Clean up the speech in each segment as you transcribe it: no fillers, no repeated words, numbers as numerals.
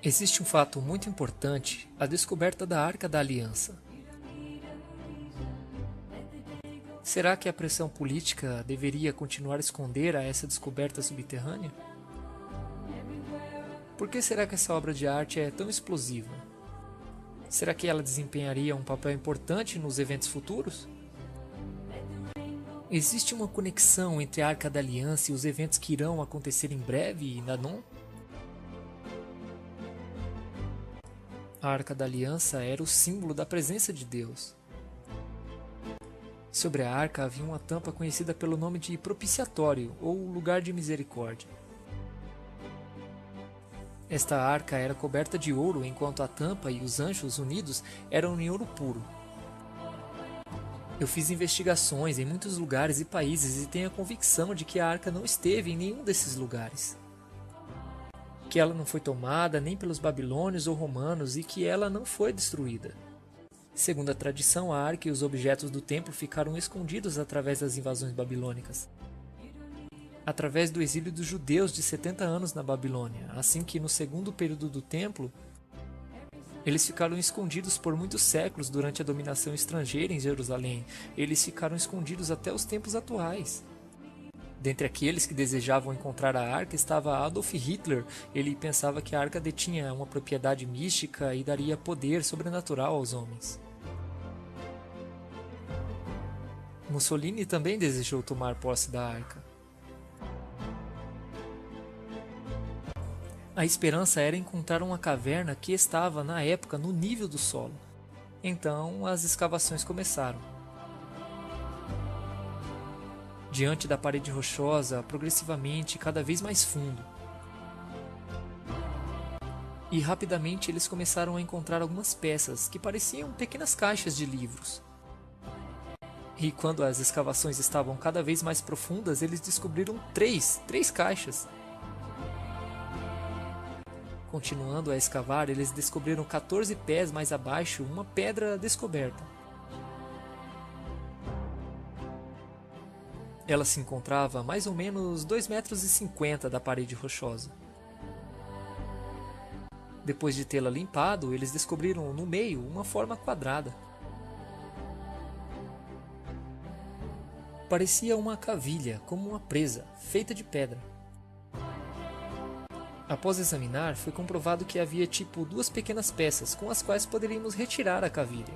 Existe um fato muito importante, a descoberta da Arca da Aliança. Será que a pressão política deveria continuar a esconder a essa descoberta subterrânea? Por que será que essa obra de arte é tão explosiva? Será que ela desempenharia um papel importante nos eventos futuros? Existe uma conexão entre a Arca da Aliança e os eventos que irão acontecer em breve, Nanon? A Arca da Aliança era o símbolo da presença de Deus. Sobre a arca havia uma tampa conhecida pelo nome de propiciatório, ou lugar de misericórdia. Esta arca era coberta de ouro, enquanto a tampa e os anjos unidos eram em ouro puro. Eu fiz investigações em muitos lugares e países e tenho a convicção de que a arca não esteve em nenhum desses lugares. Que ela não foi tomada nem pelos babilônios ou romanos e que ela não foi destruída. Segundo a tradição, a arca e os objetos do templo ficaram escondidos através das invasões babilônicas. Através do exílio dos judeus de 70 anos na Babilônia, assim que no segundo período do templo, eles ficaram escondidos por muitos séculos durante a dominação estrangeira em Jerusalém. Eles ficaram escondidos até os tempos atuais. Dentre aqueles que desejavam encontrar a arca estava Adolf Hitler. Ele pensava que a arca detinha uma propriedade mística e daria poder sobrenatural aos homens. Mussolini também desejou tomar posse da arca. A esperança era encontrar uma caverna que estava, na época, no nível do solo. Então, as escavações começaram. Diante da parede rochosa, progressivamente cada vez mais fundo. E rapidamente eles começaram a encontrar algumas peças que pareciam pequenas caixas de livros. E quando as escavações estavam cada vez mais profundas, eles descobriram três caixas. Continuando a escavar, eles descobriram 14 pés mais abaixo uma pedra descoberta. Ela se encontrava a mais ou menos 2,50 metros da parede rochosa. Depois de tê-la limpado, eles descobriram no meio uma forma quadrada. Parecia uma cavilha, como uma presa, feita de pedra. Após examinar, foi comprovado que havia tipo 2 pequenas peças com as quais poderíamos retirar a cavilha.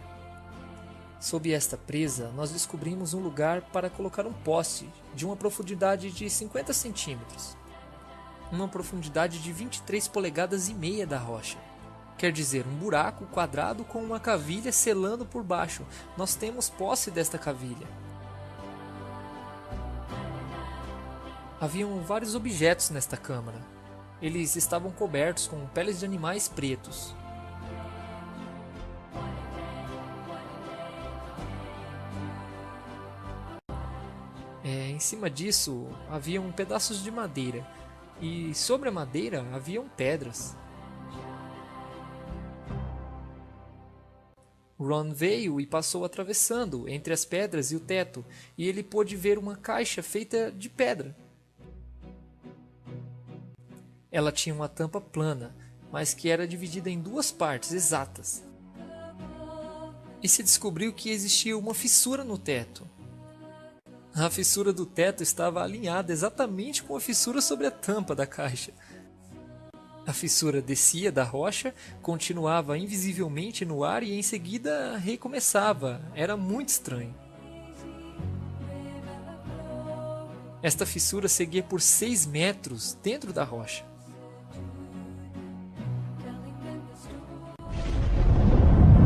Sob esta presa, nós descobrimos um lugar para colocar um poste de uma profundidade de 50 centímetros. Uma profundidade de 23 polegadas e meia da rocha. Quer dizer, um buraco quadrado com uma cavilha selando por baixo. Nós temos posse desta cavilha. Haviam vários objetos nesta câmara. Eles estavam cobertos com peles de animais pretos. Em cima disso, haviam pedaços de madeira, e sobre a madeira haviam pedras. Ron veio e passou atravessando entre as pedras e o teto, e ele pôde ver uma caixa feita de pedra. Ela tinha uma tampa plana, mas que era dividida em 2 partes exatas. E se descobriu que existia uma fissura no teto. A fissura do teto estava alinhada exatamente com a fissura sobre a tampa da caixa. A fissura descia da rocha, continuava invisivelmente no ar e em seguida recomeçava. Era muito estranho. Esta fissura seguia por 6 metros dentro da rocha.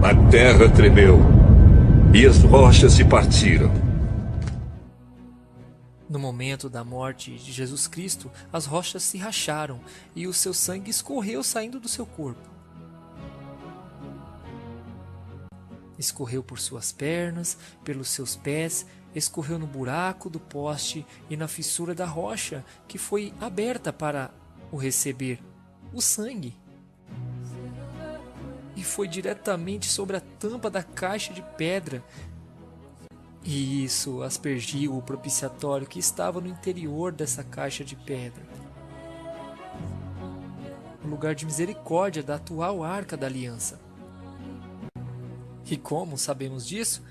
A terra tremeu e as rochas se partiram. No momento da morte de Jesus Cristo, as rochas se racharam e o seu sangue escorreu saindo do seu corpo. Escorreu por suas pernas, pelos seus pés, escorreu no buraco do poste e na fissura da rocha que foi aberta para o receber, o sangue. E foi diretamente sobre a tampa da caixa de pedra. E isso aspergiu o propiciatório que estava no interior dessa caixa de pedra. O lugar de misericórdia da atual Arca da Aliança. E como sabemos disso,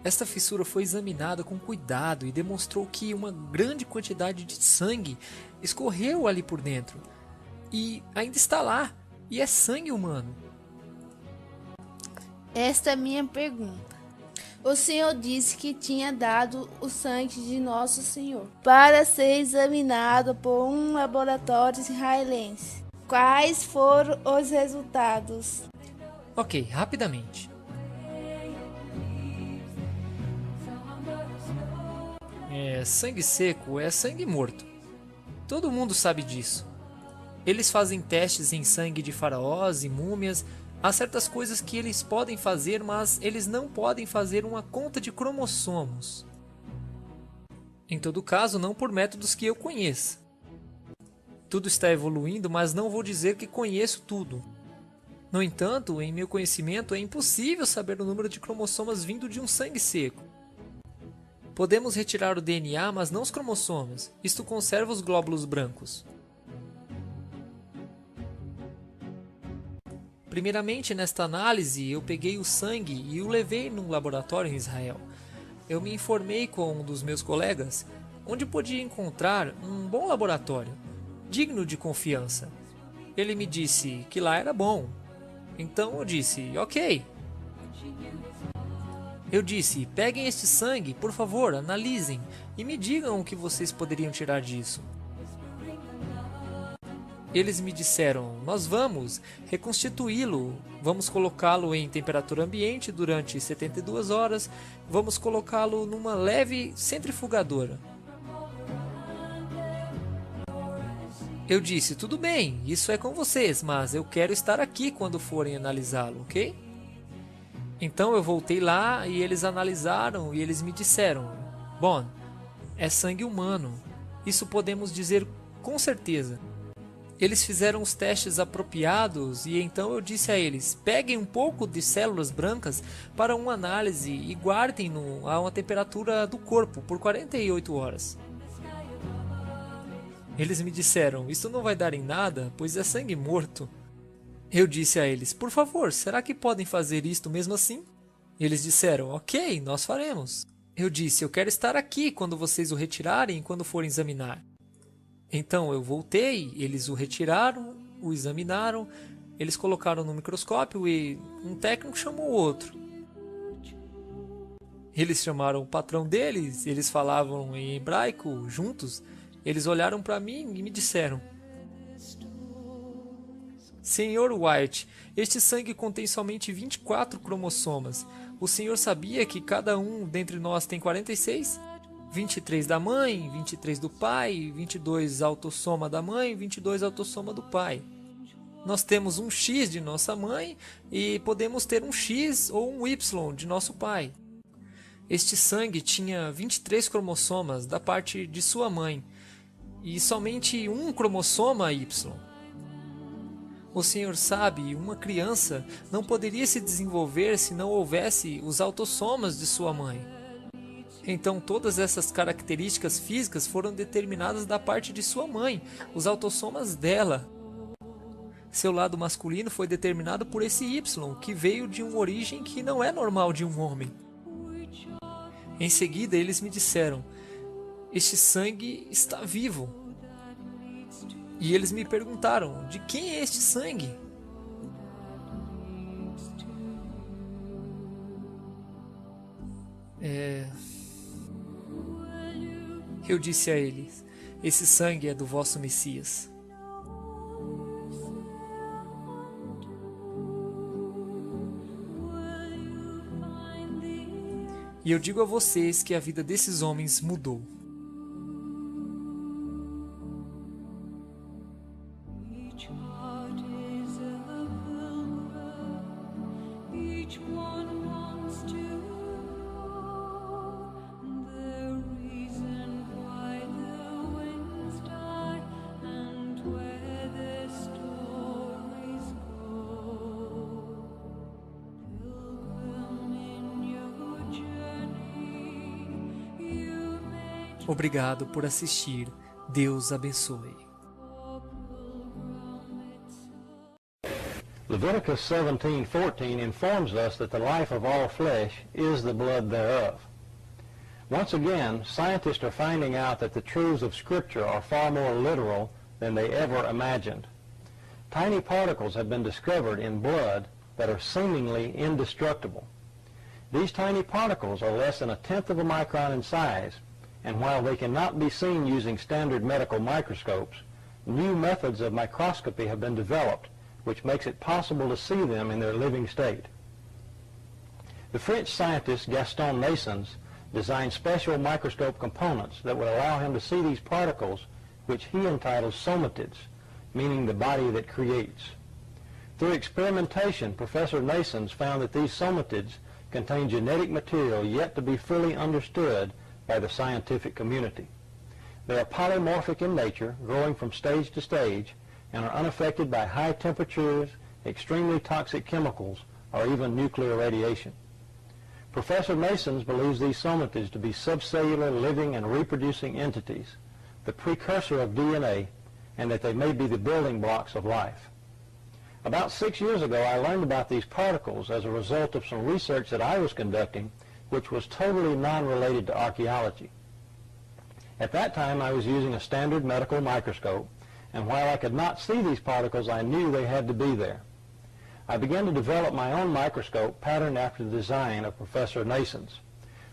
esta fissura foi examinada com cuidado e demonstrou que uma grande quantidade de sangue escorreu ali por dentro. E ainda está lá, e é sangue humano. Esta é a minha pergunta. O Senhor disse que tinha dado o sangue de Nosso Senhor para ser examinado por um laboratório israelense. Quais foram os resultados? Ok, rapidamente. Sangue seco é sangue morto. Todo mundo sabe disso. Eles fazem testes em sangue de faraós e múmias. Há certas coisas que eles podem fazer, mas eles não podem fazer uma conta de cromossomos. Em todo caso, não por métodos que eu conheça. Tudo está evoluindo, mas não vou dizer que conheço tudo. No entanto, em meu conhecimento, é impossível saber o número de cromossomas vindo de um sangue seco. Podemos retirar o DNA, mas não os cromossomos. Isto conserva os glóbulos brancos. Primeiramente, nesta análise, eu peguei o sangue e o levei num laboratório em Israel. Eu me informei com um dos meus colegas onde podia encontrar um bom laboratório, digno de confiança. Ele me disse que lá era bom. Então eu disse, ok. Eu disse, peguem este sangue, por favor, analisem e me digam o que vocês poderiam tirar disso. Eles me disseram, nós vamos reconstituí-lo, vamos colocá-lo em temperatura ambiente durante 72 horas, vamos colocá-lo numa leve centrifugadora. Eu disse, tudo bem, isso é com vocês, mas eu quero estar aqui quando forem analisá-lo, ok? Então eu voltei lá e eles analisaram e eles me disseram, bom, é sangue humano, isso podemos dizer com certeza. Eles fizeram os testes apropriados e então eu disse a eles, peguem um pouco de células brancas para uma análise e guardem-no a uma temperatura do corpo por 48 horas. Eles me disseram, isso não vai dar em nada, pois é sangue morto. Eu disse a eles, por favor, será que podem fazer isto mesmo assim? Eles disseram, ok, nós faremos. Eu disse, eu quero estar aqui quando vocês o retirarem e quando forem examinar. Então eu voltei, eles o retiraram, o examinaram, eles colocaram no microscópio e um técnico chamou o outro. Eles chamaram o patrão deles, eles falavam em hebraico juntos, eles olharam para mim e me disseram, Senhor White, este sangue contém somente 24 cromossomas. O senhor sabia que cada um dentre nós tem 46? 23 da mãe, 23 do pai, 22 autossoma da mãe, 22 autossoma do pai. Nós temos um X de nossa mãe e podemos ter um X ou um Y de nosso pai. Este sangue tinha 23 cromossomas da parte de sua mãe e somente um cromossoma Y. O senhor sabe, uma criança não poderia se desenvolver se não houvesse os autossomas de sua mãe. Então todas essas características físicas foram determinadas da parte de sua mãe, os autossomas dela. Seu lado masculino foi determinado por esse Y, que veio de uma origem que não é normal de um homem. Em seguida eles me disseram, este sangue está vivo. E eles me perguntaram, de quem é este sangue? Eu disse a eles, esse sangue é do vosso Messias. E eu digo a vocês que a vida desses homens mudou. Obrigado por assistir. Deus abençoe. Leviticus 17:14 informs us that the life of all flesh is the blood thereof. Once again, scientists are finding out that the truths of Scripture are far more literal than they ever imagined. Tiny particles have been discovered in blood that are seemingly indestructible. These tiny particles are less than 1/10 of a micron in size, and while they cannot be seen using standard medical microscopes, new methods of microscopy have been developed which makes it possible to see them in their living state. The French scientist Gaston Naessens designed special microscope components that would allow him to see these particles, which he entitled somatids, meaning the body that creates. Through experimentation, Professor Naessens found that these somatids contain genetic material yet to be fully understood by the scientific community. They are polymorphic in nature, growing from stage to stage, and are unaffected by high temperatures, extremely toxic chemicals, or even nuclear radiation. Professor Naessens believes these somatids to be subcellular living and reproducing entities, the precursor of DNA, and that they may be the building blocks of life. About 6 years ago, I learned about these particles as a result of some research that I was conducting, which was totally non-related to archaeology. At that time, I was using a standard medical microscope, and while I could not see these particles, I knew they had to be there. I began to develop my own microscope patterned after the design of Professor Naessens.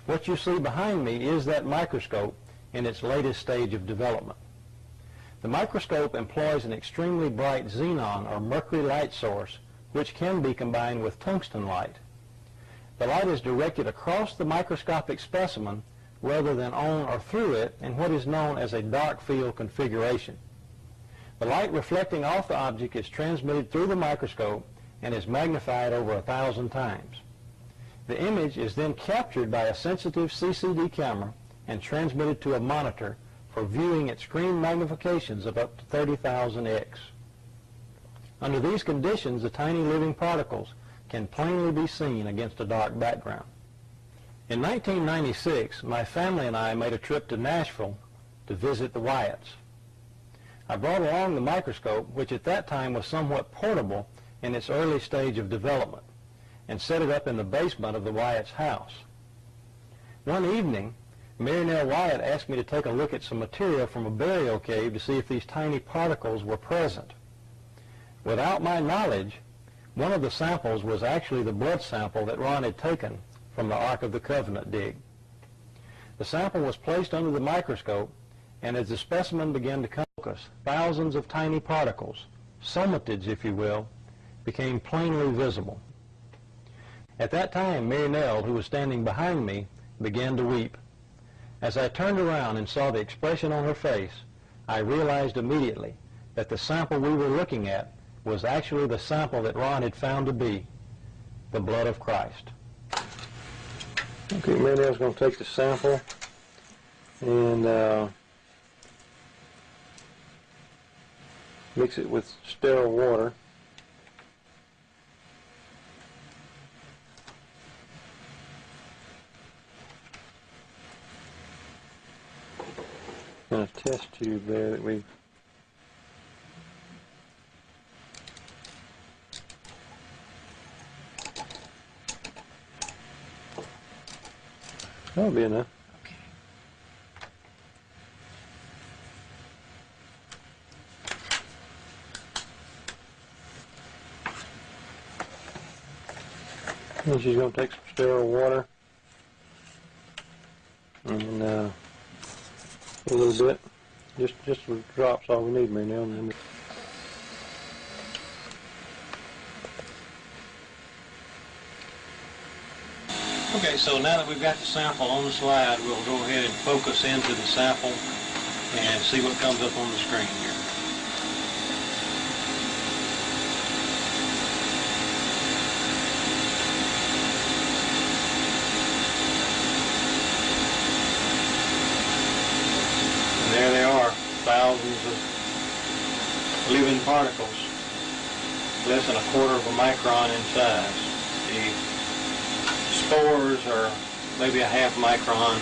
What you see behind me is that microscope in its latest stage of development. The microscope employs an extremely bright xenon or mercury light source, which can be combined with tungsten light. The light is directed across the microscopic specimen rather than on or through it in what is known as a dark field configuration. The light reflecting off the object is transmitted through the microscope and is magnified over 1,000 times. The image is then captured by a sensitive CCD camera and transmitted to a monitor for viewing at screen magnifications of up to 30,000x. Under these conditions, the tiny living particles can plainly be seen against a dark background. In 1996, my family and I made a trip to Nashville to visit the Wyatts. I brought along the microscope, which at that time was somewhat portable in its early stage of development, and set it up in the basement of the Wyatts' house. One evening, Mary Nell Wyatt asked me to take a look at some material from a burial cave to see if these tiny particles were present. Without my knowledge, one of the samples was actually the blood sample that Ron had taken from the Ark of the Covenant dig. The sample was placed under the microscope, and as the specimen began to focus, thousands of tiny particles, somatids if you will, became plainly visible. At that time, Mary Nell, who was standing behind me, began to weep. As I turned around and saw the expression on her face, I realized immediately that the sample we were looking at was actually the sample that Ron had found to be the blood of Christ. Okay, Mary Nell's going to take the sample and mix it with sterile water. And a test tube there that we that'll be enough. Okay. And she's going to take some sterile water and a little bit, just some drops, all we need, Mary Nell. Okay, so now that we've got the sample on the slide, we'll go ahead and focus into the sample and see what comes up on the screen here. And there they are, thousands of living particles, less than 1/4 of a micron in size. The spores are maybe a 1/2 micron,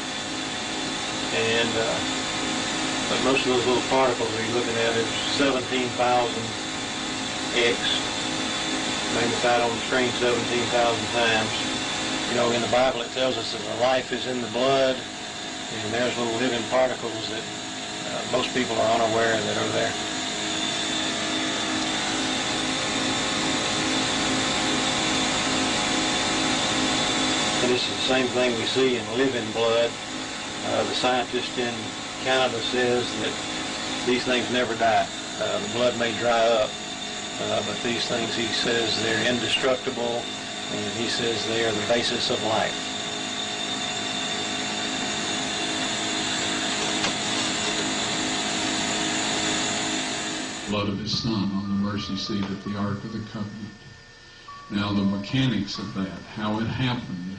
and but most of those little particles you're looking at is 17,000 x magnified on the screen 17,000 times. You know, in the Bible it tells us that the life is in the blood, and there's little living particles that most people are unaware that are there. And this is the same thing we see in living blood. The scientist in Canada says that these things never die. The blood may dry up, but these things, he says, they're indestructible, and he says they are the basis of life. Blood of his son on the mercy seat at the Ark of the Covenant. Now the mechanics of that, how it happened,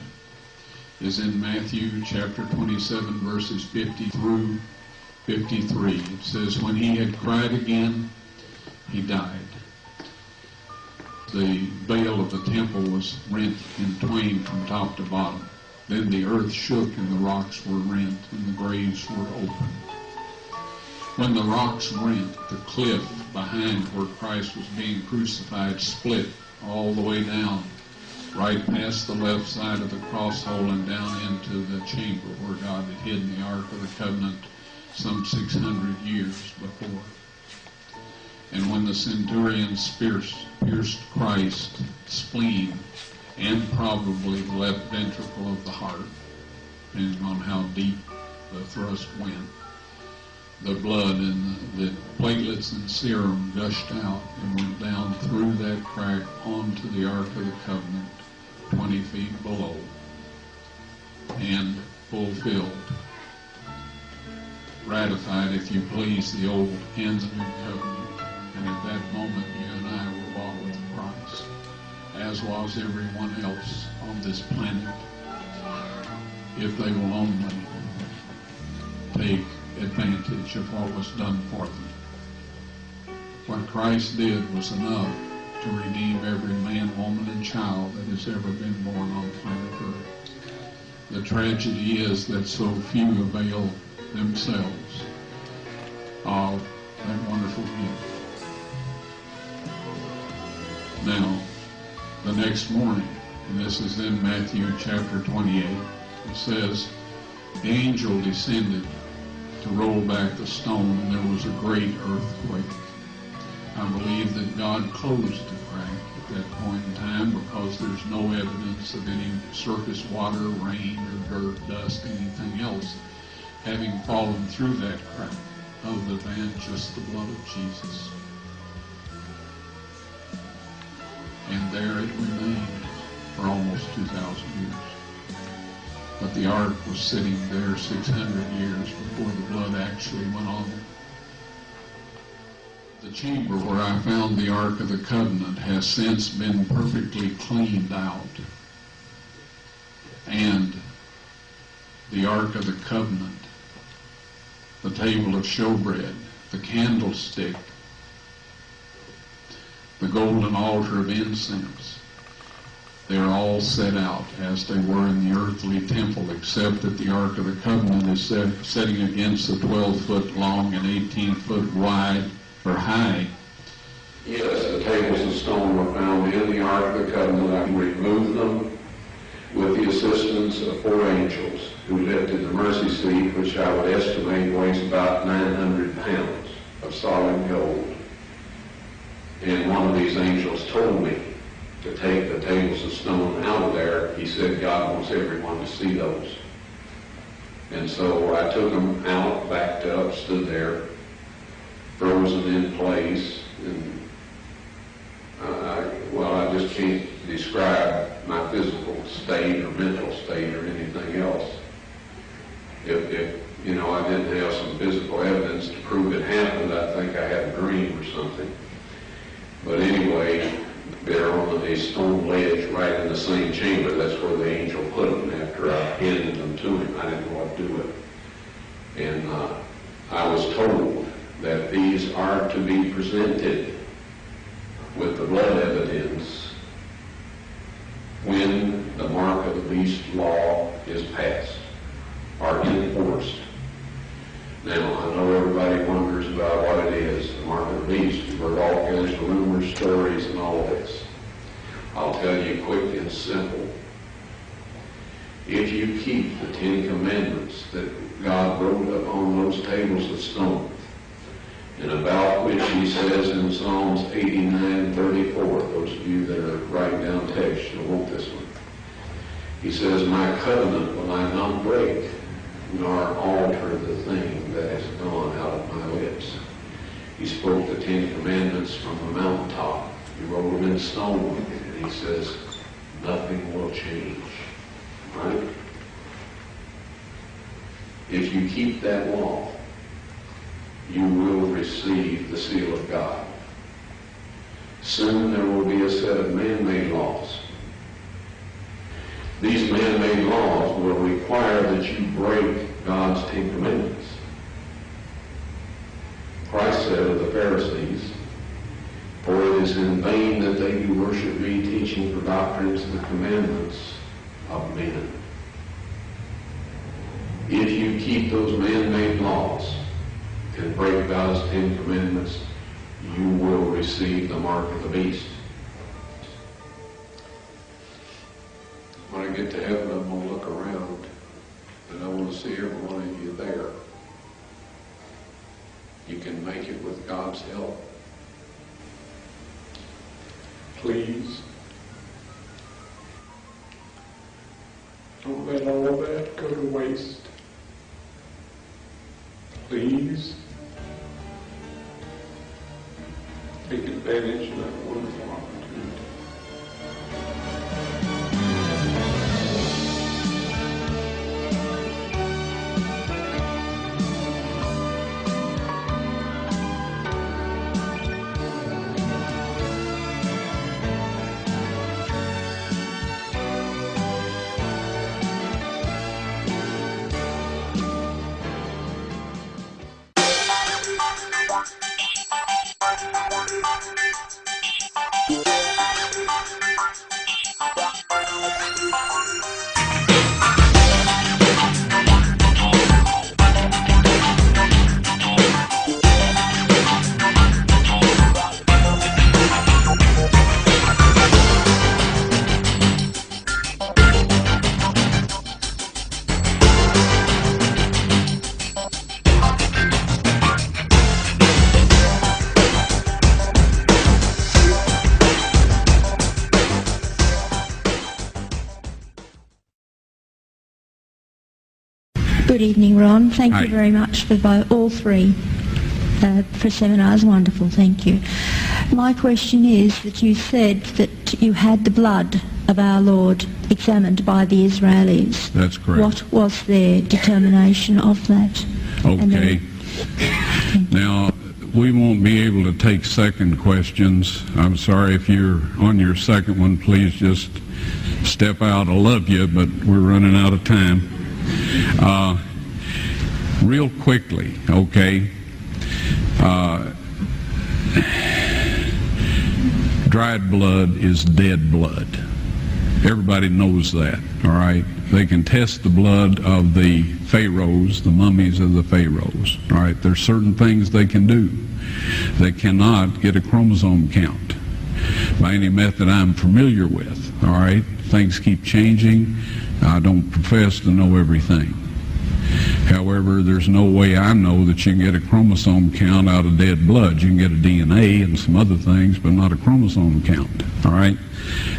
is in Matthew chapter 27, verses 50 through 53. It says, when he had cried again, he died. The veil of the temple was rent in twain from top to bottom. Then the earth shook and the rocks were rent and the graves were opened. When the rocks rent, the cliff behind where Christ was being crucified split all the way down, right past the left side of the cross hole and down into the chamber where God had hidden the Ark of the Covenant some 600 years before. And when the centurions pierced Christ's spleen and probably the left ventricle of the heart, depending on how deep the thrust went, the blood and the platelets and serum gushed out and went down through that crack onto the Ark of the Covenant, 20 feet below, and fulfilled, ratified, if you please, the old and the new covenant. And at that moment, you and I were bought with a price, as was everyone else on this planet, if they will only take advantage of what was done for them. What Christ did was enough to redeem every man, woman, and child that has ever been born on planet Earth. The tragedy is that so few avail themselves of that wonderful gift. Now, the next morning, and this is in Matthew chapter 28, it says, the angel descended to roll back the stone, and there was a great earthquake. I believe that God closed the crack at that point in time because there's no evidence of any surface water, rain, or dirt, dust, anything else having fallen through that crack other than just the blood of Jesus. And there it remained for almost 2,000 years. But the ark was sitting there 600 years before the blood actually went on it. The chamber where I found the Ark of the Covenant has since been perfectly cleaned out. And the Ark of the Covenant, the table of showbread, the candlestick, the golden altar of incense, they are all set out as they were in the earthly temple, except that the Ark of the Covenant is setting against the 12-foot long and 18-foot wide or high. Yes, the tables of stone were found in the Ark of the Covenant. I removed them with the assistance of 4 angels who lifted the mercy seat, which I would estimate weighs about 900 pounds of solid gold. And one of these angels told me to take the tables of stone out of there. He said God wants everyone to see those. And so I took them out, backed up, stood there, frozen in place, and I just can't describe my physical state or mental state or anything else. If I didn't have some physical evidence to prove it happened, I think I had a dream or something. But anyway, they're on a stone ledge right in the same chamber. That's where the angel put them after I handed them to him. I didn't know what to do with them. And I was told that these are to be presented with the blood evidence when the mark of the beast law is passed or enforced. Now, I know everybody wonders about what it is, the mark of the beast. You've heard all kinds of rumors, stories, and all this. I'll tell you quick and simple. If you keep the 10 Commandments that God wrote up on those tables of stone, and about which he says in Psalms 89:34, those of you that are writing down text, you'll want this one. He says, my covenant will I not break, nor alter the thing that has gone out of my lips. He spoke the 10 Commandments from the mountaintop. He wrote them in stone, and he says, nothing will change. Right? If you keep that law, you will receive the seal of God. Soon there will be a set of man-made laws. These man-made laws will require that you break God's 10 Commandments. Christ said of the Pharisees, for it is in vain that they do worship me, teaching for doctrines the commandments of men. If you keep those man-made laws and break God's 10 Commandments, you will receive the mark of the beast. When I get to heaven, I'm going to look around, and I want to see every one of you there. You can make it with God's help. Please, don't let all of that go to waste. Please, take advantage of that wonderful opportunity. Good evening, Ron. Thank you very much for all three for seminars. Wonderful, thank you. My question is that you said that you had the blood of our Lord examined by the Israelis. That's correct. What was their determination of that? Okay. Now, we won't be able to take second questions. I'm sorry if you're on your second one, please just step out. I love you, but we're running out of time. Real quickly, okay, dried blood is dead blood. Everybody knows that, all right? They can test the blood of the pharaohs, the mummies of the pharaohs, all right? There's certain things they can do. They cannot get a chromosome count by any method I'm familiar with, all right? Things keep changing. I don't profess to know everything. However, there's no way I know that you can get a chromosome count out of dead blood. You can get a DNA and some other things, but not a chromosome count, all right?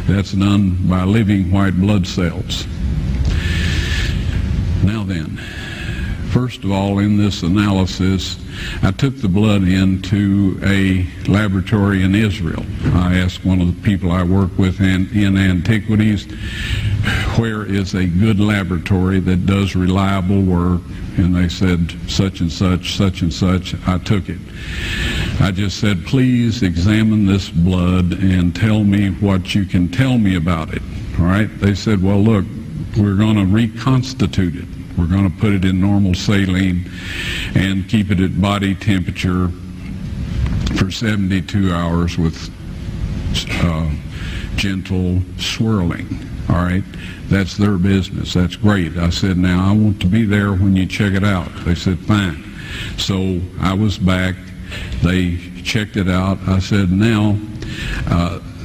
That's done by living white blood cells. Now then, first of all, in this analysis, I took the blood into a laboratory in Israel. I asked one of the people I work with in antiquities, where is a good laboratory that does reliable work? And they said, such and such, such and such. I took it. I just said, please examine this blood and tell me what you can tell me about it. All right? They said, well, look, we're going to reconstitute it. We're going to put it in normal saline and keep it at body temperature for 72 hours with gentle swirling. All right, that's their business. That's great. I said, now I want to be there when you check it out. They said, fine. So I was back. They checked it out. I said, now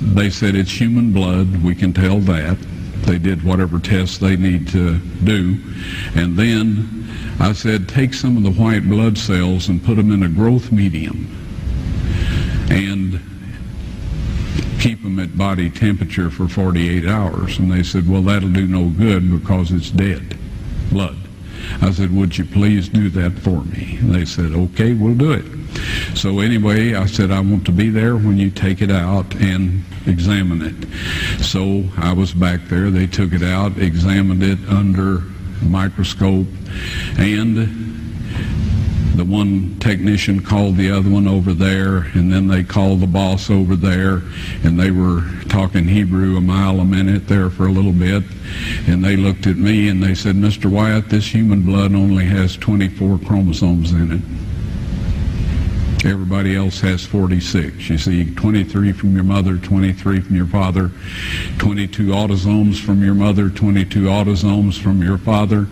they said it's human blood. We can tell that. They did whatever tests they need to do. And then I said, take some of the white blood cells and put them in a growth medium and keep them at body temperature for 48 hours. And they said, well, that'll do no good because it's dead blood. I said, would you please do that for me? And they said, okay, we'll do it. So anyway, I said, I want to be there when you take it out and examine it. So I was back there. They took it out, examined it under a microscope, and the one technician called the other one over there, and then they called the boss over there, and they were talking Hebrew a mile a minute there for a little bit, and they looked at me and they said, Mr. Wyatt, this human blood only has 24 chromosomes in it. Everybody else has 46. You see, 23 from your mother, 23 from your father, 22 autosomes from your mother, 22 autosomes from your father.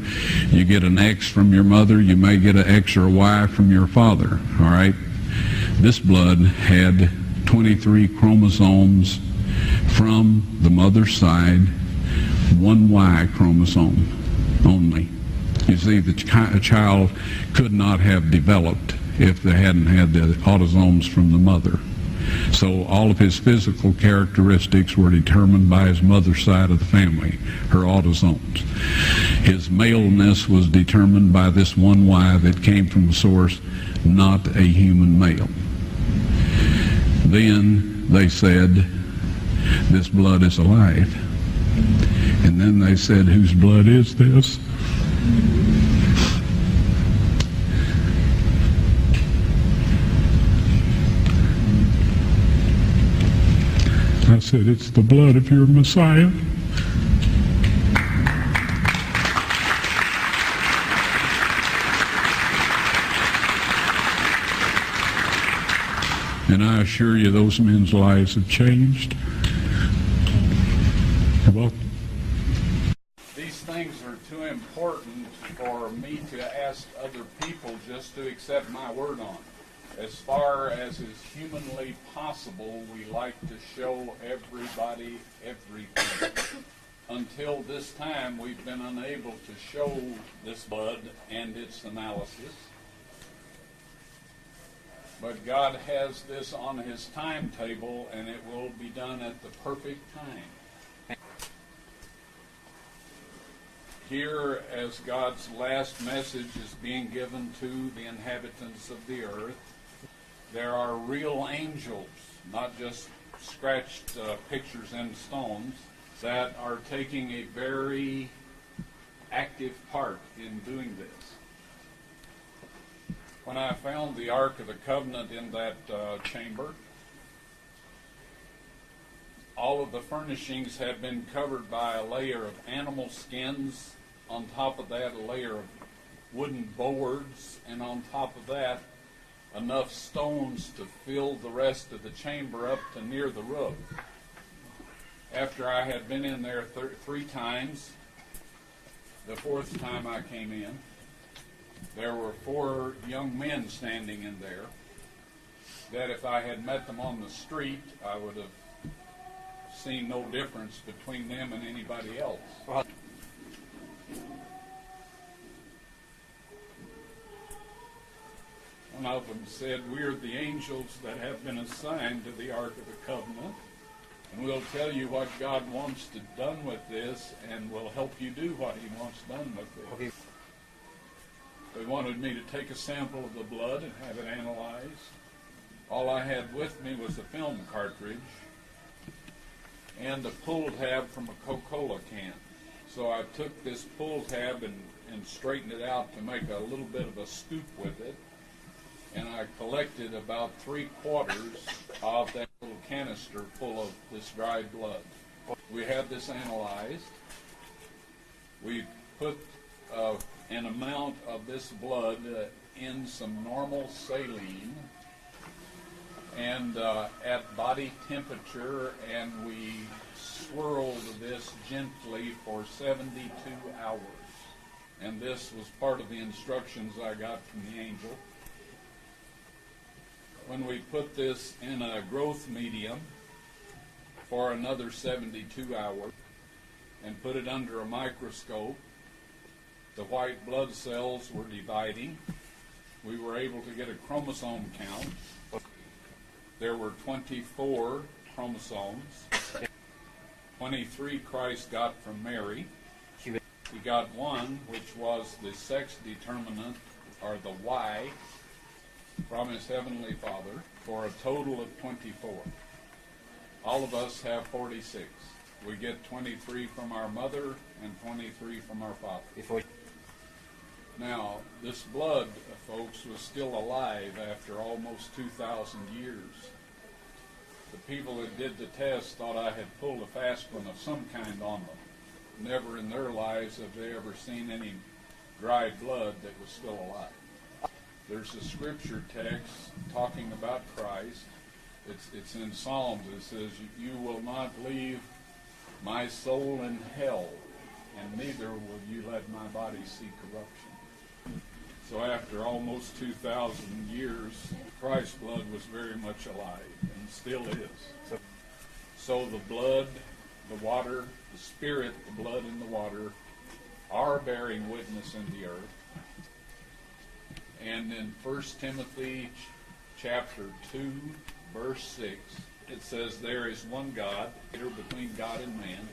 You get an X from your mother, you may get an X or a Y from your father, all right? This blood had 23 chromosomes from the mother's side, one Y chromosome only. You see, the child could not have developed if they hadn't had the autosomes from the mother. So all of his physical characteristics were determined by his mother's side of the family, her autosomes. His maleness was determined by this one Y that came from a source, not a human male. Then they said, this blood is alive. And then they said, whose blood is this? I said, it's the blood of your Messiah. And I assure you, those men's lives have changed. You're welcome. These things are too important for me to ask other people just to accept my word on. As far as is humanly possible, we like to show everybody everything. Until this time, we've been unable to show this blood and its analysis. But God has this on His timetable, and it will be done at the perfect time. Here, as God's last message is being given to the inhabitants of the earth, there are real angels, not just scratched pictures in stones, that are taking a very active part in doing this. When I found the Ark of the Covenant in that chamber, all of the furnishings had been covered by a layer of animal skins, on top of that a layer of wooden boards, and on top of that enough stones to fill the rest of the chamber up to near the roof. After I had been in there 3 times, the 4th time I came in, there were 4 young men standing in there that if I had met them on the street, I would have seen no difference between them and anybody else. One of them said, we're the angels that have been assigned to the Ark of the Covenant, and we'll tell you what God wants to done with this, and we'll help you do what He wants done with it. They wanted me to take a sample of the blood and have it analyzed. All I had with me was a film cartridge and a pull tab from a Coca-Cola can. So I took this pull tab and straightened it out to make a little bit of a scoop with it. And I collected about 3/4 of that little canister full of this dried blood. We had this analyzed. We put an amount of this blood in some normal saline and at body temperature, and we swirled this gently for 72 hours. And this was part of the instructions I got from the angel. When we put this in a growth medium, for another 72 hours and put it under a microscope. The white blood cells were dividing. We were able to get a chromosome count. There were 24 chromosomes. 23 Christ got from Mary. He got one, which was the sex determinant, or the Y, from his heavenly Father, for a total of 24. All of us have 46. We get 23 from our mother and 23 from our father. Now, this blood, folks, was still alive after almost 2,000 years. The people that did the test thought I had pulled a fast one of some kind on them. Never in their lives have they ever seen any dried blood that was still alive. There's a scripture text talking about Christ. It's in Psalms. It says, "You will not leave my soul in hell, and neither will you let my body see corruption." So after almost 2,000 years, Christ's blood was very much alive, and still is. So the blood, the water, the Spirit, the blood, and the water are bearing witness in the earth. And in 1 Timothy chapter 2, verse 6, it says, "There is one God, between God and man,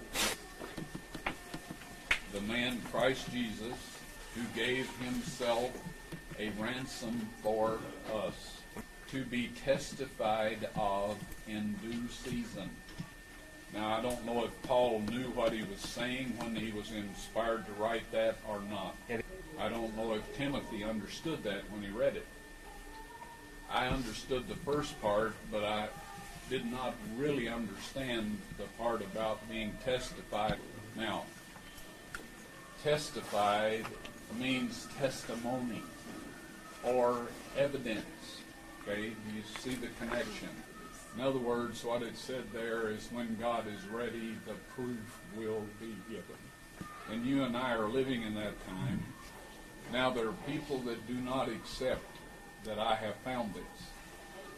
the man Christ Jesus, who gave himself a ransom for us, to be testified of in due season." Now, I don't know if Paul knew what he was saying when he was inspired to write that or not. I don't know if Timothy understood that when he read it. I understood the first part, but I did not really understand the part about being testified. Now, testified means testimony or evidence. Okay, you see the connection. In other words, what it said there is when God is ready, the proof will be given. And you and I are living in that time. Now, there are people that do not accept that I have found this.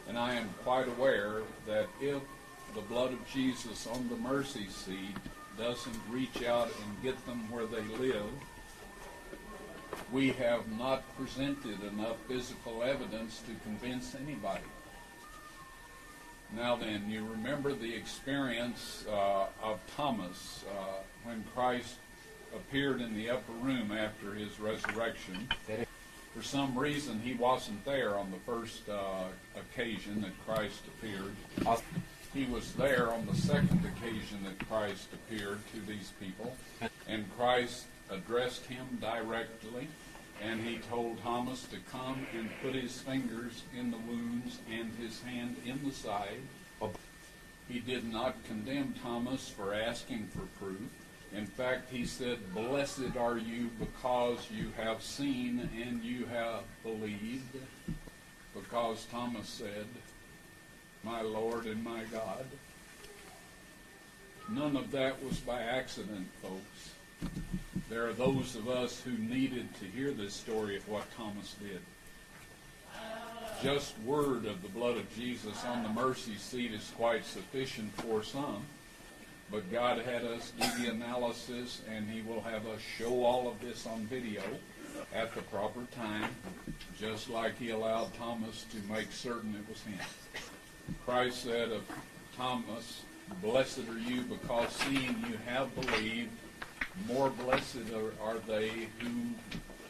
And I am quite aware that if the blood of Jesus on the mercy seat doesn't reach out and get them where they live, we have not presented enough physical evidence to convince anybody. Now then, you remember the experience of Thomas when Christ appeared in the upper room after his resurrection. For some reason, he wasn't there on the first occasion that Christ appeared. He was there on the second occasion that Christ appeared to these people. And Christ addressed him directly, and he told Thomas to come and put his fingers in the wounds and his hand in the side. He did not condemn Thomas for asking for proof. In fact, he said, "Blessed are you because you have seen and you have believed." Because Thomas said, "My Lord and my God." None of that was by accident, folks. There are those of us who needed to hear this story of what Thomas did. Just word of the blood of Jesus on the mercy seat is quite sufficient for some. But God had us do the analysis, and he will have us show all of this on video at the proper time, just like he allowed Thomas to make certain it was him. Christ said of Thomas, "Blessed are you because seeing you have believed. More blessed are they who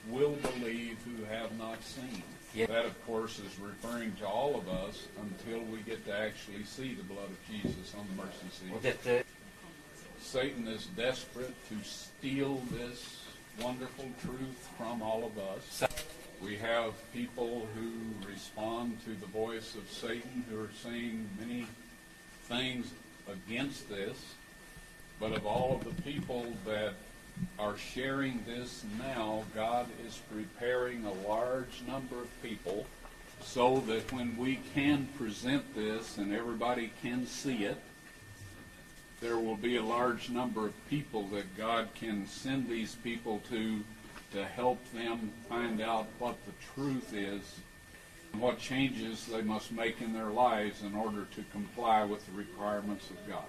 will believe who have not seen." Yep. That, of course, is referring to all of us until we get to actually see the blood of Jesus on the mercy seat. Satan is desperate to steal this wonderful truth from all of us. We have people who respond to the voice of Satan who are saying many things against this. But of all of the people that are sharing this now, God is preparing a large number of people so that when we can present this and everybody can see it, there will be a large number of people that God can send these people to help them find out what the truth is and what changes they must make in their lives in order to comply with the requirements of God.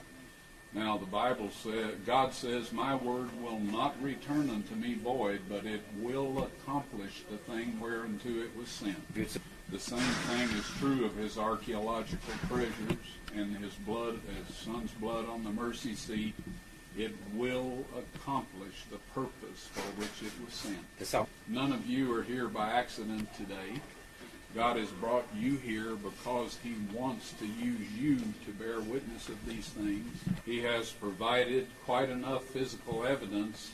Now the Bible says, God says, my word will not return unto me void, but it will accomplish the thing whereunto it was sent. The same thing is true of his archaeological treasures and his blood, his son's blood on the mercy seat. It will accomplish the purpose for which it was sent. None of you are here by accident today. God has brought you here because he wants to use you to bear witness of these things. He has provided quite enough physical evidence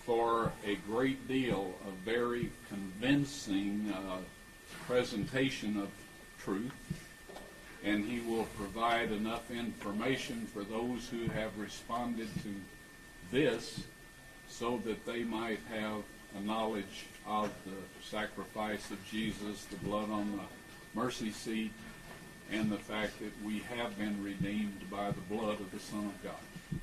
for a great deal of very convincing presentation of truth, and he will provide enough information for those who have responded to this so that they might have a knowledge of the sacrifice of Jesus, the blood on the mercy seat, and the fact that we have been redeemed by the blood of the Son of God.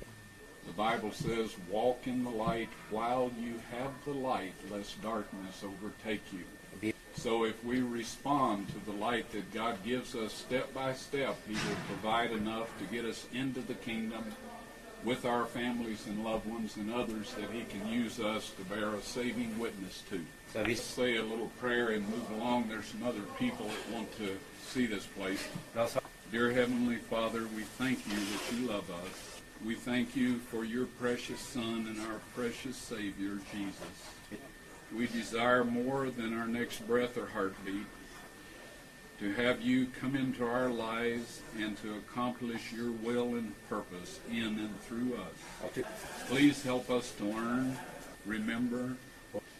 The Bible says, walk in the light while you have the light, lest darkness overtake you. So if we respond to the light that God gives us step by step, he will provide enough to get us into the kingdom with our families and loved ones and others that he can use us to bear a saving witness to. So let's say a little prayer and move along. There's some other people that want to see this place. Dear Heavenly Father, we thank you that you love us. We thank you for your precious Son and our precious Savior, Jesus. We desire more than our next breath or heartbeat to have you come into our lives and to accomplish your will and purpose in and through us. Please help us to learn, remember,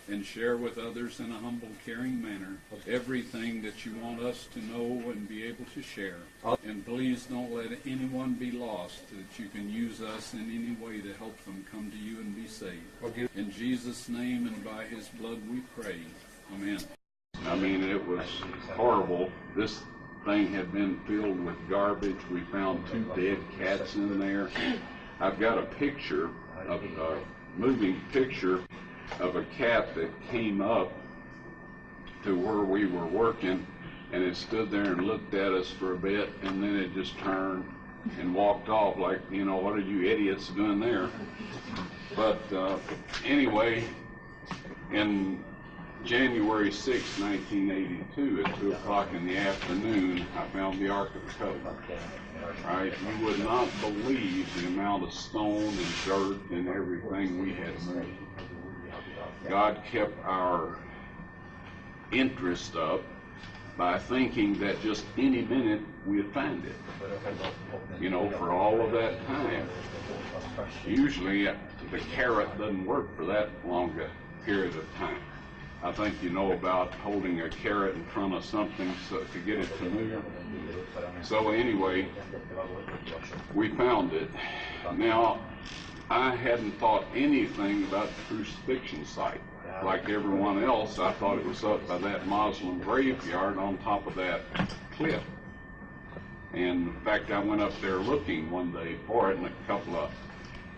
and share with others in a humble, caring manner everything that you want us to know and be able to share. And please don't let anyone be lost, that you can use us in any way to help them come to you and be saved. In Jesus' name and by his blood we pray. Amen. I mean, it was horrible. This thing had been filled with garbage. We found 2 dead cats in there. I've got a picture, a moving picture of a cat that came up to where we were working, and it stood there and looked at us for a bit, and then it just turned and walked off like, you know, what are you idiots doing there? But anyway, in January 6, 1982, at 2 o'clock in the afternoon, I found the Ark of the Covenant. Right? You would not believe the amount of stone and dirt and everything we had moved. God kept our interest up by thinking that just any minute we'd find it. You know, for all of that time. Usually the carrot doesn't work for that long a period of time. I think you know about holding a carrot in front of something so to get it to move. So anyway, we found it. Now, I hadn't thought anything about the crucifixion site. Like everyone else, I thought it was up by that Muslim graveyard on top of that cliff. And in fact, I went up there looking one day for it, and a couple of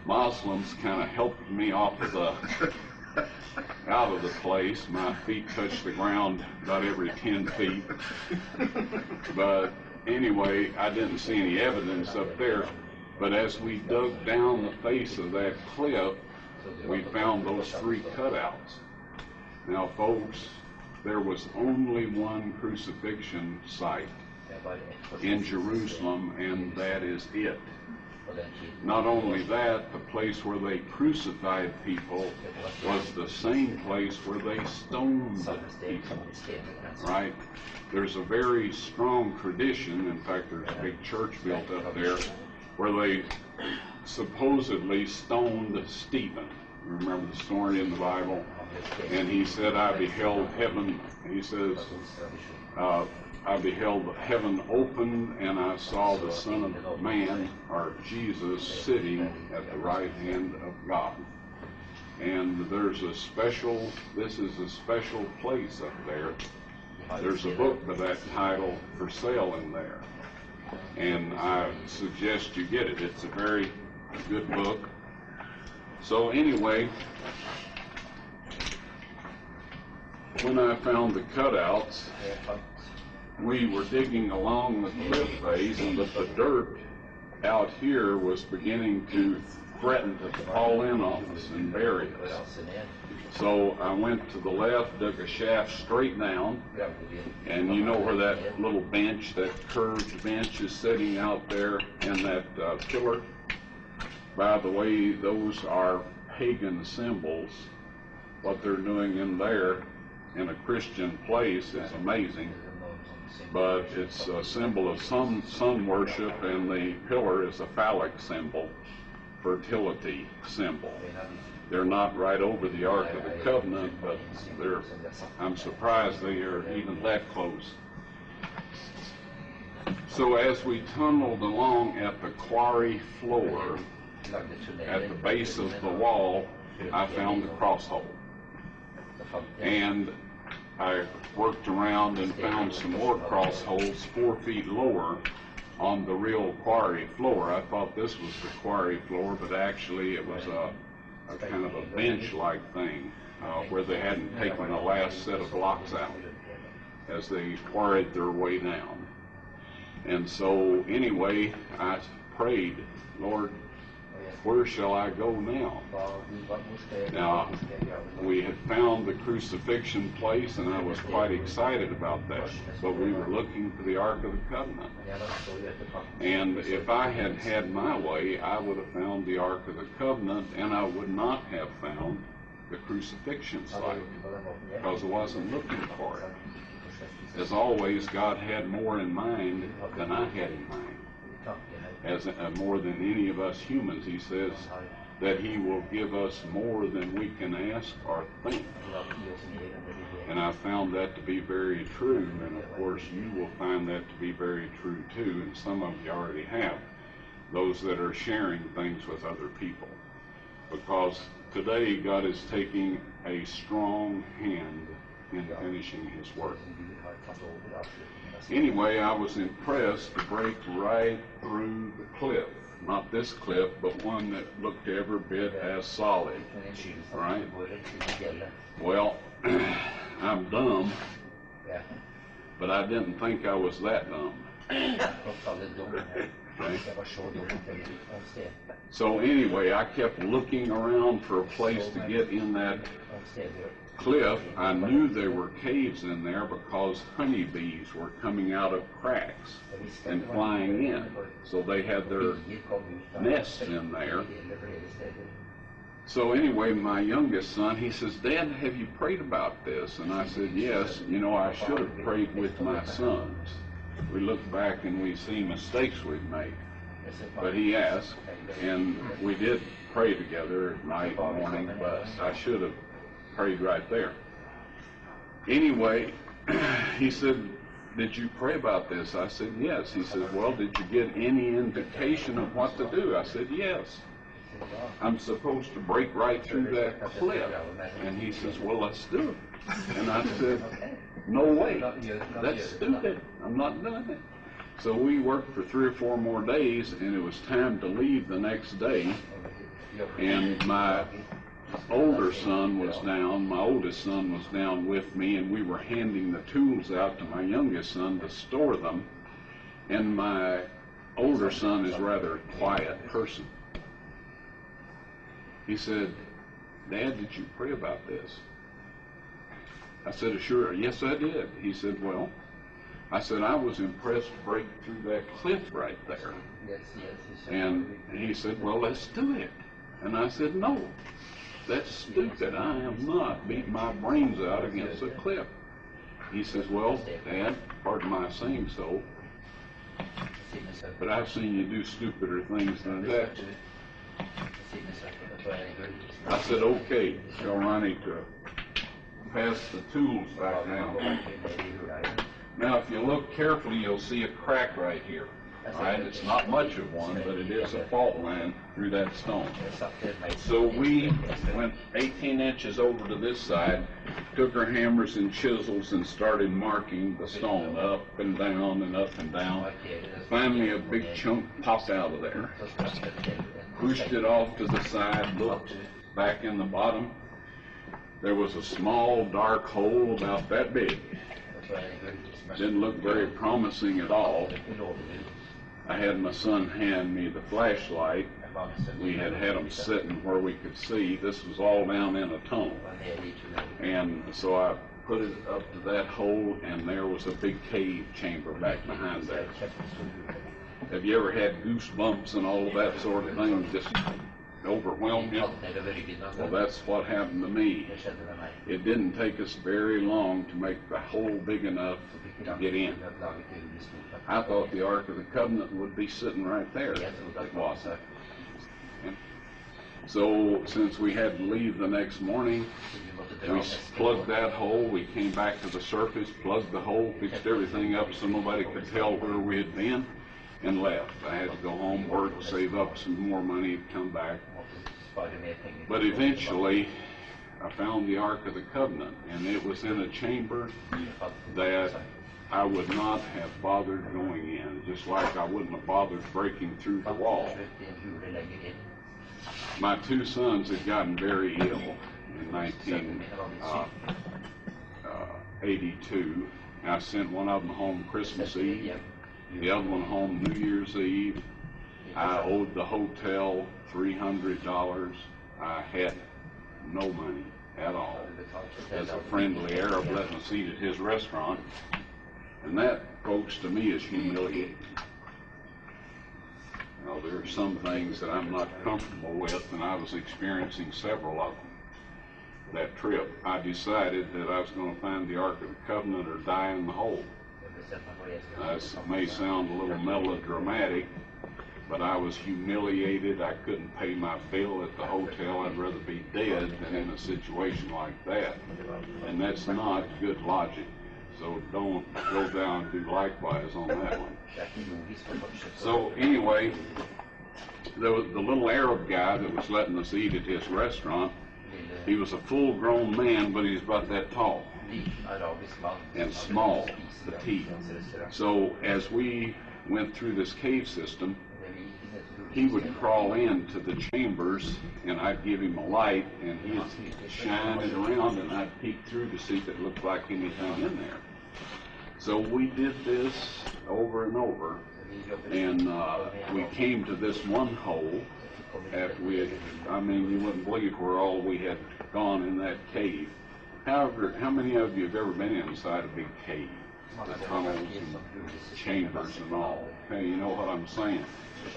Muslims kind of helped me off of the out of the place. My feet touched the ground about every 10 feet. But anyway, I didn't see any evidence up there. But as we dug down the face of that cliff, we found those 3 cutouts. Now, folks, there was only one crucifixion site in Jerusalem, and that is it. Not only that, the place where they crucified people was the same place where they stoned people, right? There's a very strong tradition, in fact, there's a big church built up there, where they supposedly stoned Stephen. You remember the story in the Bible? And he said, I beheld heaven, he says, I beheld heaven open, and I saw the Son of Man, or Jesus, sitting at the right hand of God. And there's a special, this is a special place up there. There's a book by that title for sale in there. And I suggest you get it. It's a very good book. So anyway, when I found the cutouts, we were digging along the cliff face, but the dirt out here was beginning to threaten to fall in on us and bury us. So I went to the left, dug a shaft straight down, and you know where that little bench, that curved bench is sitting out there in that pillar? By the way, those are pagan symbols. What they're doing in there in a Christian place is amazing. But it's a symbol of sun worship, and the pillar is a phallic symbol, fertility symbol. They're not right over the Ark of the Covenant, but I'm surprised they are even that close. So as we tunneled along at the quarry floor, at the base of the wall, I found the cross hole. And I worked around and found some more cross holes 4 feet lower on the real quarry floor. I thought this was the quarry floor, but actually it was a kind of a bench-like thing where they hadn't taken the last set of blocks out as they quarried their way down. And so anyway, I prayed, Lord, where shall I go now? Now, we had found the crucifixion place, and I was quite excited about that. But we were looking for the Ark of the Covenant. And if I had had my way, I would have found the Ark of the Covenant, and I would not have found the crucifixion site, because I wasn't looking for it. As always, God had more in mind than I had in mind. As more than any of us humans, he says that he will give us more than we can ask or think. And I found that to be very true, and of course you will find that to be very true too, and some of you already have, those that are sharing things with other people. Because today God is taking a strong hand in finishing his work. Anyway, I was impressed to break right through the cliff. Not this cliff, but one that looked every bit as solid. Right? Well, I'm dumb, but I didn't think I was that dumb. Okay. So anyway, I kept looking around for a place to get in that cliff. I knew there were caves in there because honeybees were coming out of cracks and flying in. So they had their nests in there. So anyway, my youngest son, he says, Dad, have you prayed about this? And I said, yes. You know, I should have prayed with my sons. We look back and we see mistakes we've made. But he asked, and we did pray together at night and morning, but I should have prayed right there. Anyway, he said, did you pray about this? I said, yes. He said, well, did you get any indication of what to do? I said, yes. I'm supposed to break right through that cliff. And he says, well, let's do it. And I said, no way. That's stupid. I'm not doing it. So we worked for 3 or 4 more days, and it was time to leave the next day. And my oldest son was down with me, and we were handing the tools out to my youngest son to store them. And my older son is rather a quiet person. He said, Dad, did you pray about this? I said, sure, yes I did. He said, well, I said, I was impressed to break through that cliff right there. And he said, well, let's do it. And I said, no, that's stupid. I am not beating my brains out against a cliff. He says, well, Dad, pardon my saying so, but I've seen you do stupider things than that. I said, okay, tell Ronnie to pass the tools back down. Now, if you look carefully, you'll see a crack right here. Right? It's not much of one, but it is a fault line through that stone. So we went 18 inches over to this side, took our hammers and chisels and started marking the stone up and down and up and down. Finally, a big chunk popped out of there. Pushed it off to the side, looked back in the bottom. There was a small, dark hole about that big. Didn't look very promising at all. I had my son hand me the flashlight. We had them sitting where we could see. This was all down in a tunnel. And so I put it up to that hole, and there was a big cave chamber back behind there. Have you ever had goosebumps and all of that sort of thing just overwhelm you? Well, that's what happened to me. It didn't take us very long to make the hole big enough to get in. I thought the Ark of the Covenant would be sitting right there. It wasn't. So since we had to leave the next morning, we plugged that hole. We came back to the surface, plugged the hole, fixed everything up so nobody could tell where we had been, and left. I had to go home, work, save up some more money, come back. But eventually, I found the Ark of the Covenant, and it was in a chamber that I would not have bothered going in, just like I wouldn't have bothered breaking through the wall. My two sons had gotten very ill in 1982. I sent one of them home Christmas Eve, the other one home New Year's Eve. I owed the hotel $300. I had no money at all. As a friendly Arab let us eat at his restaurant, and that, folks, to me is humiliating. You know, there are some things that I'm not comfortable with, and I was experiencing several of them. That trip, I decided that I was going to find the Ark of the Covenant or die in the hole. This may sound a little melodramatic, but I was humiliated. I couldn't pay my bill at the hotel. I'd rather be dead than in a situation like that. And that's not good logic. So don't go down and do likewise on that one. So anyway, the little Arab guy that was letting us eat at his restaurant, he was a full-grown man, but he's about that tall and small, petite. So as we went through this cave system, he would crawl into the chambers, and I'd give him a light, and he'd shine it around, and I'd peek through to see if it looked like anything in there. So we did this over and over, and we came to this one hole after we had, I mean, you wouldn't believe where all we had gone in that cave. However, how many of you have ever been inside a big cave? The tunnels and chambers and all. Hey, you know what I'm saying?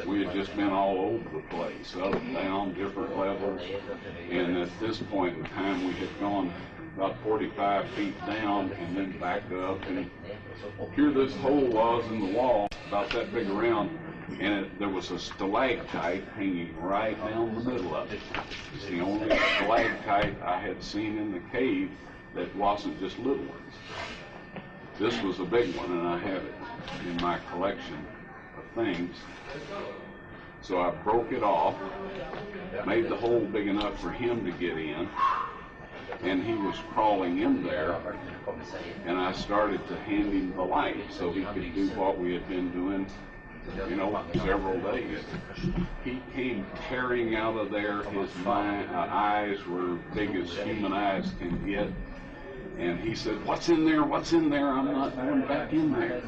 We had just been all over the place, up and down, different levels, and at this point in time we had gone about 45 feet down and then back up, and here this hole was in the wall, about that big around, and there was a stalactite hanging right down the middle of it. It's the only stalactite I had seen in the cave that wasn't just little ones. This was a big one, and I have it in my collection of things. So I broke it off, made the hole big enough for him to get in, and he was crawling in there, and I started to hand him the light so he could do what we had been doing, you know, several days. He came tearing out of there. His eyes were big as human eyes can get, and he said, "What's in there? What's in there? I'm not going back in there."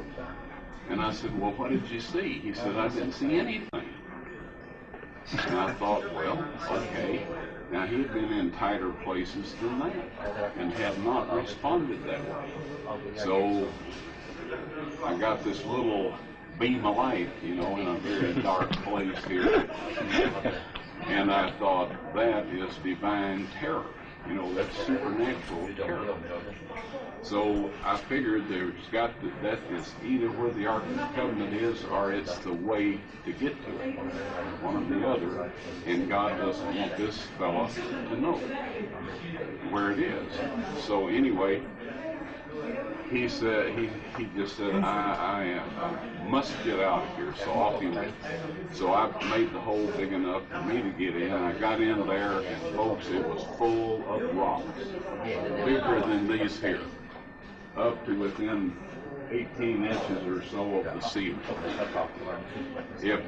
And I said, "Well, what did you see?" He said, "I didn't see anything." And I thought, well, okay. Now, he had been in tighter places than that and had not responded that way. So I got this little beam of light, you know, in a very dark place here. And I thought, that is divine terror. You know, that's supernatural terror. So I figured there's got to, that is either where the Ark of the Covenant is, or it's the way to get to it, one or the other. And God doesn't want this fella to know where it is. So anyway, he said, he just said, I must get out of here. So off he went. So I made the hole big enough for me to get in. I got in there, and folks, it was full of rocks, bigger than these here, up to within 18 inches or so of the ceiling. If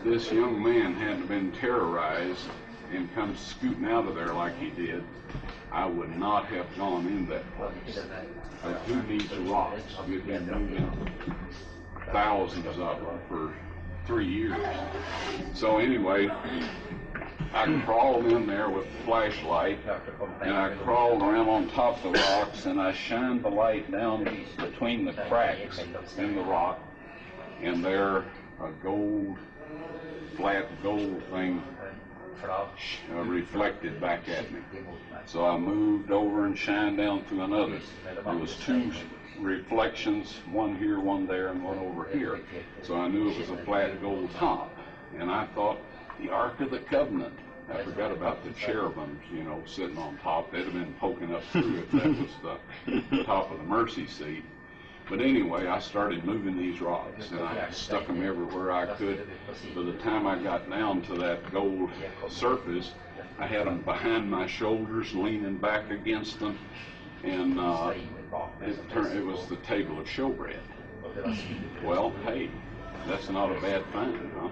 this young man hadn't been terrorized and come scooting out of there like he did, I would not have gone in that place. Who needs rocks? You'd be moving thousands of them for 3 years. So anyway, I crawled in there with a flashlight, and I crawled around on top of the rocks, and I shined the light down between the cracks in the rock, and there a flat gold thing reflected back at me. So I moved over and shined down to another. There was 2 reflections, one here, one there, and one over here. So I knew it was a flat gold top. And I thought, the Ark of the Covenant. I forgot about the cherubims, you know, sitting on top. They'd have been poking up through if that was the top of the mercy seat. But anyway, I started moving these rocks, and I stuck them everywhere I could. By the time I got down to that gold surface, I had them behind my shoulders, leaning back against them, and it was the table of showbread. Well, hey, that's not a bad find, huh?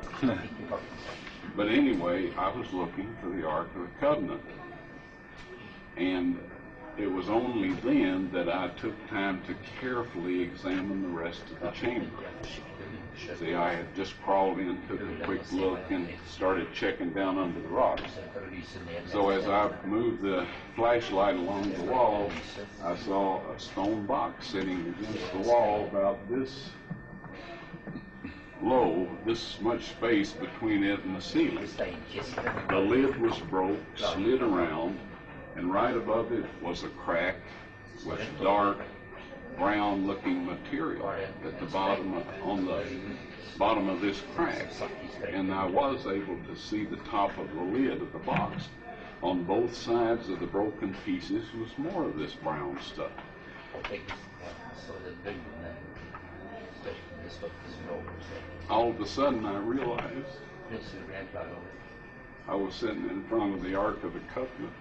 But anyway, I was looking for the Ark of the Covenant, and it was only then that I took time to carefully examine the rest of the chamber. See, I had just crawled in, took a quick look, and started checking down under the rocks. So as I moved the flashlight along the wall, I saw a stone box sitting against the wall about this low, this much space between it and the ceiling. The lid was broke, slid around, and right above it was a crack with dark brown looking material at the bottom on the bottom of this crack. And I was able to see the top of the lid of the box. On both sides of the broken pieces was more of this brown stuff. All of a sudden I realized I was sitting in front of the Ark of the Covenant,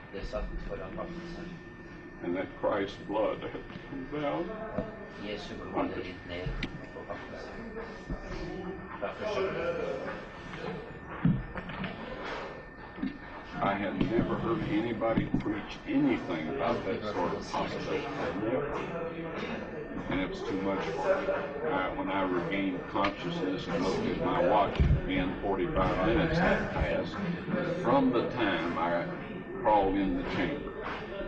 and that Christ's blood had come down on it. I had never heard anybody preach anything about that sort of possibility. Never. And it was too much for me. When I regained consciousness and looked at my watch, again, 45 minutes had passed from the time I crawled in the chamber.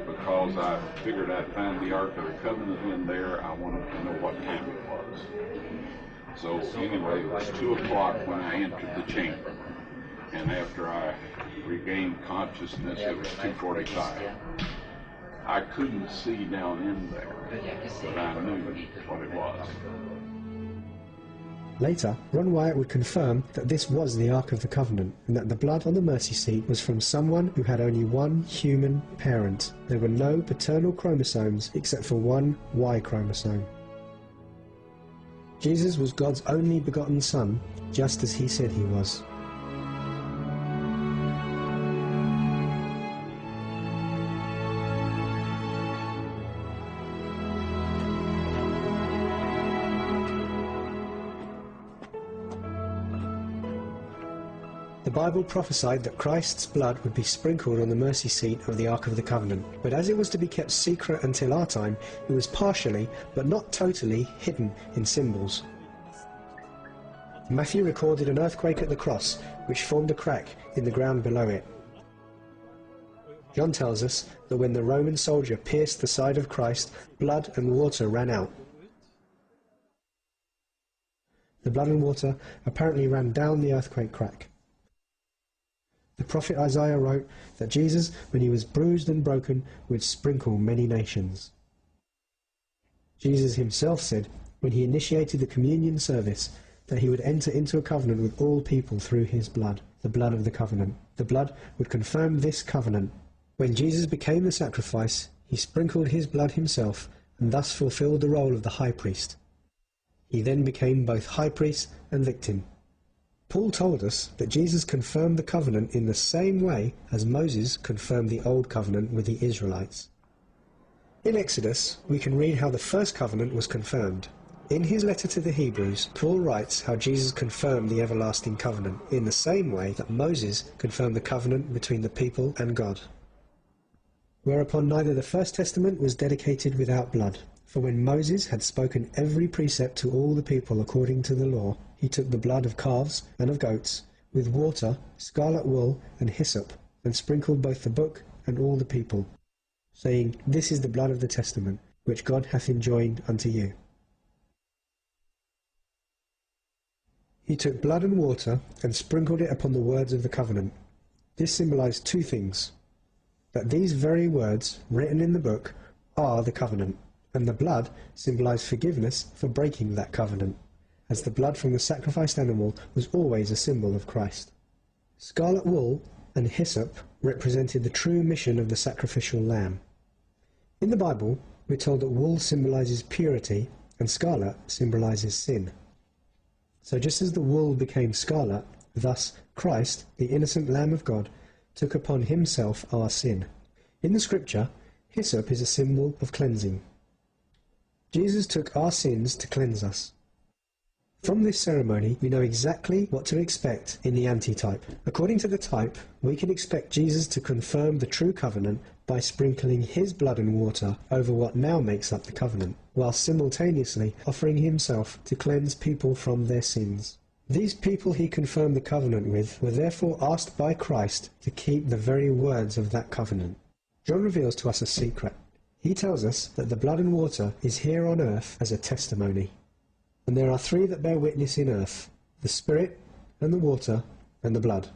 Because I figured I'd find the Ark of the Covenant in there, I wanted to know what time it was. So anyway, it was 2 o'clock when I entered the chamber. And after I regained consciousness, it was 2:45. I couldn't see down in there, but I knew what it was. Later, Ron Wyatt would confirm that this was the Ark of the Covenant, and that the blood on the mercy seat was from someone who had only one human parent. There were no paternal chromosomes except for one Y chromosome. Jesus was God's only begotten Son, just as he said he was. The Bible prophesied that Christ's blood would be sprinkled on the mercy seat of the Ark of the Covenant, but as it was to be kept secret until our time, it was partially, but not totally, hidden in symbols. Matthew recorded an earthquake at the cross, which formed a crack in the ground below it. John tells us that when the Roman soldier pierced the side of Christ, blood and water ran out. The blood and water apparently ran down the earthquake crack. The prophet Isaiah wrote that Jesus, when he was bruised and broken, would sprinkle many nations. Jesus himself said, when he initiated the communion service, that he would enter into a covenant with all people through his blood, the blood of the covenant. The blood would confirm this covenant. When Jesus became the sacrifice, he sprinkled his blood himself, and thus fulfilled the role of the high priest. He then became both high priest and victim. Paul told us that Jesus confirmed the covenant in the same way as Moses confirmed the old covenant with the Israelites. In Exodus, we can read how the first covenant was confirmed. In his letter to the Hebrews, Paul writes how Jesus confirmed the everlasting covenant in the same way that Moses confirmed the covenant between the people and God. Whereupon neither the First Testament was dedicated without blood, For when Moses had spoken every precept to all the people according to the law, he took the blood of calves and of goats, with water, scarlet wool, and hyssop, and sprinkled both the book and all the people, saying, This is the blood of the testament, which God hath enjoined unto you. He took blood and water, and sprinkled it upon the words of the covenant. This symbolized two things: that these very words, written in the book, are the covenant, and the blood symbolized forgiveness for breaking that covenant, as the blood from the sacrificed animal was always a symbol of Christ. Scarlet wool and hyssop represented the true mission of the sacrificial lamb. In the Bible, we're told that wool symbolizes purity and scarlet symbolizes sin. So just as the wool became scarlet, thus Christ, the innocent Lamb of God, took upon himself our sin. In the scripture, hyssop is a symbol of cleansing. Jesus took our sins to cleanse us. From this ceremony, we know exactly what to expect in the antitype. According to the type, we can expect Jesus to confirm the true covenant by sprinkling his blood and water over what now makes up the covenant, while simultaneously offering himself to cleanse people from their sins. These people he confirmed the covenant with were therefore asked by Christ to keep the very words of that covenant. John reveals to us a secret. He tells us that the blood and water is here on earth as a testimony. And there are three that bear witness in earth: the Spirit, and the water, and the blood.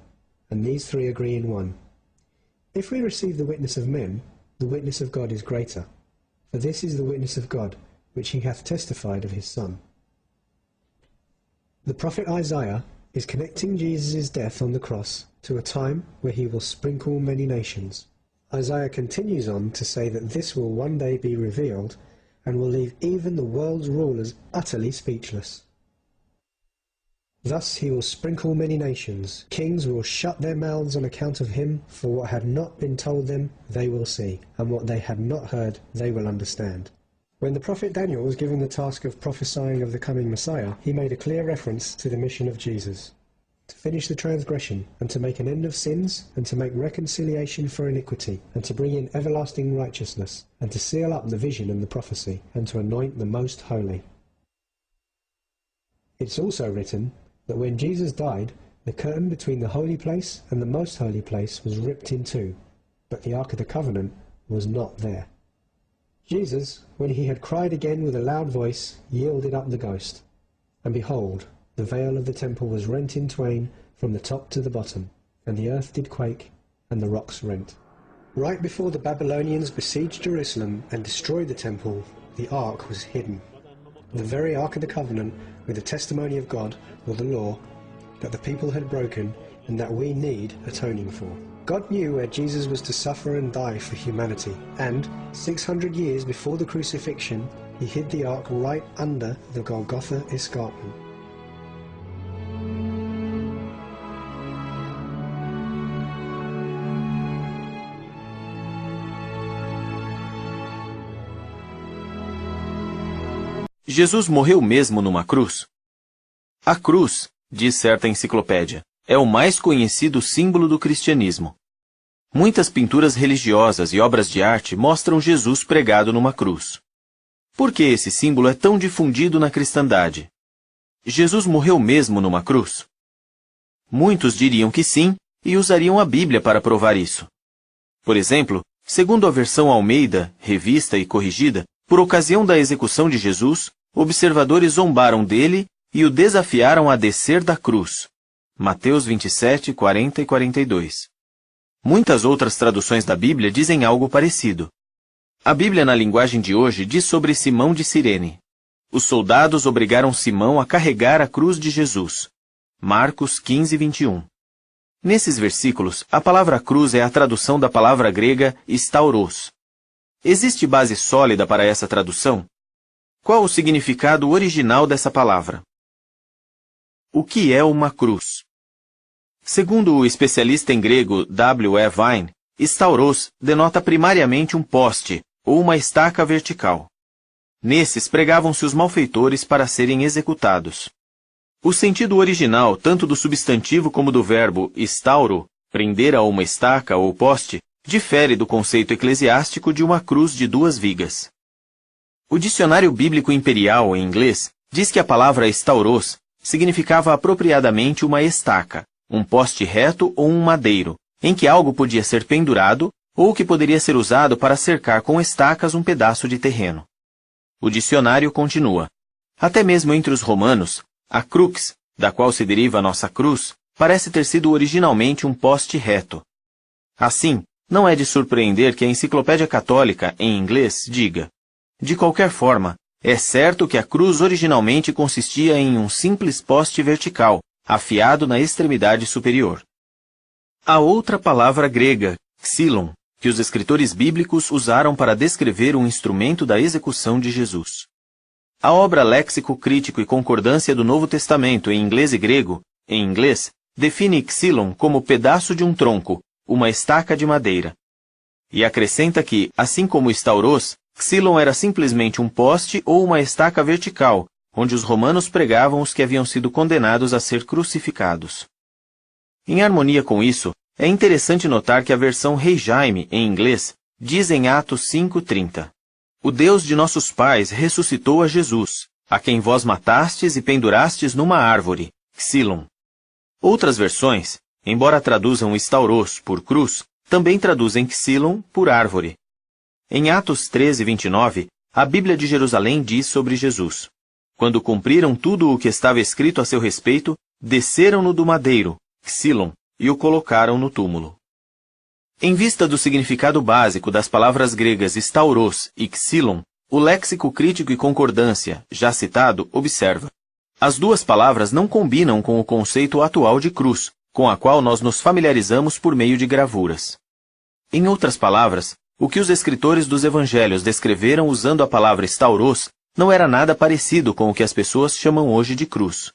And these three agree in one. If we receive the witness of men, the witness of God is greater. For this is the witness of God, which he hath testified of his Son. The prophet Isaiah is connecting Jesus' death on the cross to a time where he will sprinkle many nations. Isaiah continues on to say that this will one day be revealed and will leave even the world's rulers utterly speechless. Thus he will sprinkle many nations. Kings will shut their mouths on account of him, for what had not been told them they will see, and what they had not heard they will understand. When the prophet Daniel was given the task of prophesying of the coming Messiah, he made a clear reference to the mission of Jesus: to finish the transgression, and to make an end of sins, and to make reconciliation for iniquity, and to bring in everlasting righteousness, and to seal up the vision and the prophecy, and to anoint the most holy. It's also written that when Jesus died, the curtain between the holy place and the most holy place was ripped in two, but the Ark of the Covenant was not there. Jesus, when he had cried again with a loud voice, yielded up the ghost. And behold, the veil of the temple was rent in twain from the top to the bottom, and the earth did quake, and the rocks rent. Right before the Babylonians besieged Jerusalem and destroyed the temple, the ark was hidden. The very Ark of the Covenant, with the testimony of God, or the law, that the people had broken, and that we need atoning for. God knew where Jesus was to suffer and die for humanity, and 600 years before the crucifixion, he hid the ark right under the Golgotha escarpment. Jesus morreu mesmo numa cruz? A cruz, diz certa enciclopédia, é o mais conhecido símbolo do cristianismo. Muitas pinturas religiosas e obras de arte mostram Jesus pregado numa cruz. Por que esse símbolo é tão difundido na cristandade? Jesus morreu mesmo numa cruz? Muitos diriam que sim e usariam a Bíblia para provar isso. Por exemplo, segundo a versão Almeida, revista e corrigida, por ocasião da execução de Jesus, observadores zombaram dele e o desafiaram a descer da cruz. Mateus 27, 40 e 42. Muitas outras traduções da Bíblia dizem algo parecido. A Bíblia na linguagem de hoje diz sobre Simão de Cirene. Os soldados obrigaram Simão a carregar a cruz de Jesus. Marcos 15, 21. Nesses versículos, a palavra cruz é a tradução da palavra grega stauros. Existe base sólida para essa tradução? Qual o significado original dessa palavra? O que é uma cruz? Segundo o especialista em grego W. E. Vine, stauros denota primariamente um poste ou uma estaca vertical. Nesses pregavam-se os malfeitores para serem executados. O sentido original, tanto do substantivo como do verbo stauro, prender a uma estaca ou poste, difere do conceito eclesiástico de uma cruz de 2 vigas. O Dicionário Bíblico Imperial, em inglês, diz que a palavra estauros significava apropriadamente uma estaca, um poste reto ou um madeiro, em que algo podia ser pendurado ou que poderia ser usado para cercar com estacas um pedaço de terreno. O dicionário continua. Até mesmo entre os romanos, a crux, da qual se deriva a nossa cruz, parece ter sido originalmente um poste reto. Assim, não é de surpreender que a Enciclopédia Católica, em inglês, diga: de qualquer forma, é certo que a cruz originalmente consistia em um simples poste vertical, afiado na extremidade superior. A outra palavra grega, xilon, que os escritores bíblicos usaram para descrever um instrumento da execução de Jesus. A obra Léxico Crítico e Concordância do Novo Testamento em inglês e grego, em inglês, define xilon como pedaço de um tronco, uma estaca de madeira. E acrescenta que, assim como estauros, xilon era simplesmente um poste ou uma estaca vertical, onde os romanos pregavam os que haviam sido condenados a ser crucificados. Em harmonia com isso, é interessante notar que a versão Rei Jaime, em inglês, diz em Atos 5:30: o Deus de nossos pais ressuscitou a Jesus, a quem vós matastes e pendurastes numa árvore, xilon. Outras versões, embora traduzam estauros por cruz, também traduzem xilon por árvore. Em Atos 13:29, a Bíblia de Jerusalém diz sobre Jesus: quando cumpriram tudo o que estava escrito a seu respeito, desceram-no do madeiro, xilon, e o colocaram no túmulo. Em vista do significado básico das palavras gregas estauros e xilon, o Léxico Crítico e Concordância, já citado, observa: as duas palavras não combinam com o conceito atual de cruz, com a qual nós nos familiarizamos por meio de gravuras. Em outras palavras, o que os escritores dos evangelhos descreveram usando a palavra estauros não era nada parecido com o que as pessoas chamam hoje de cruz.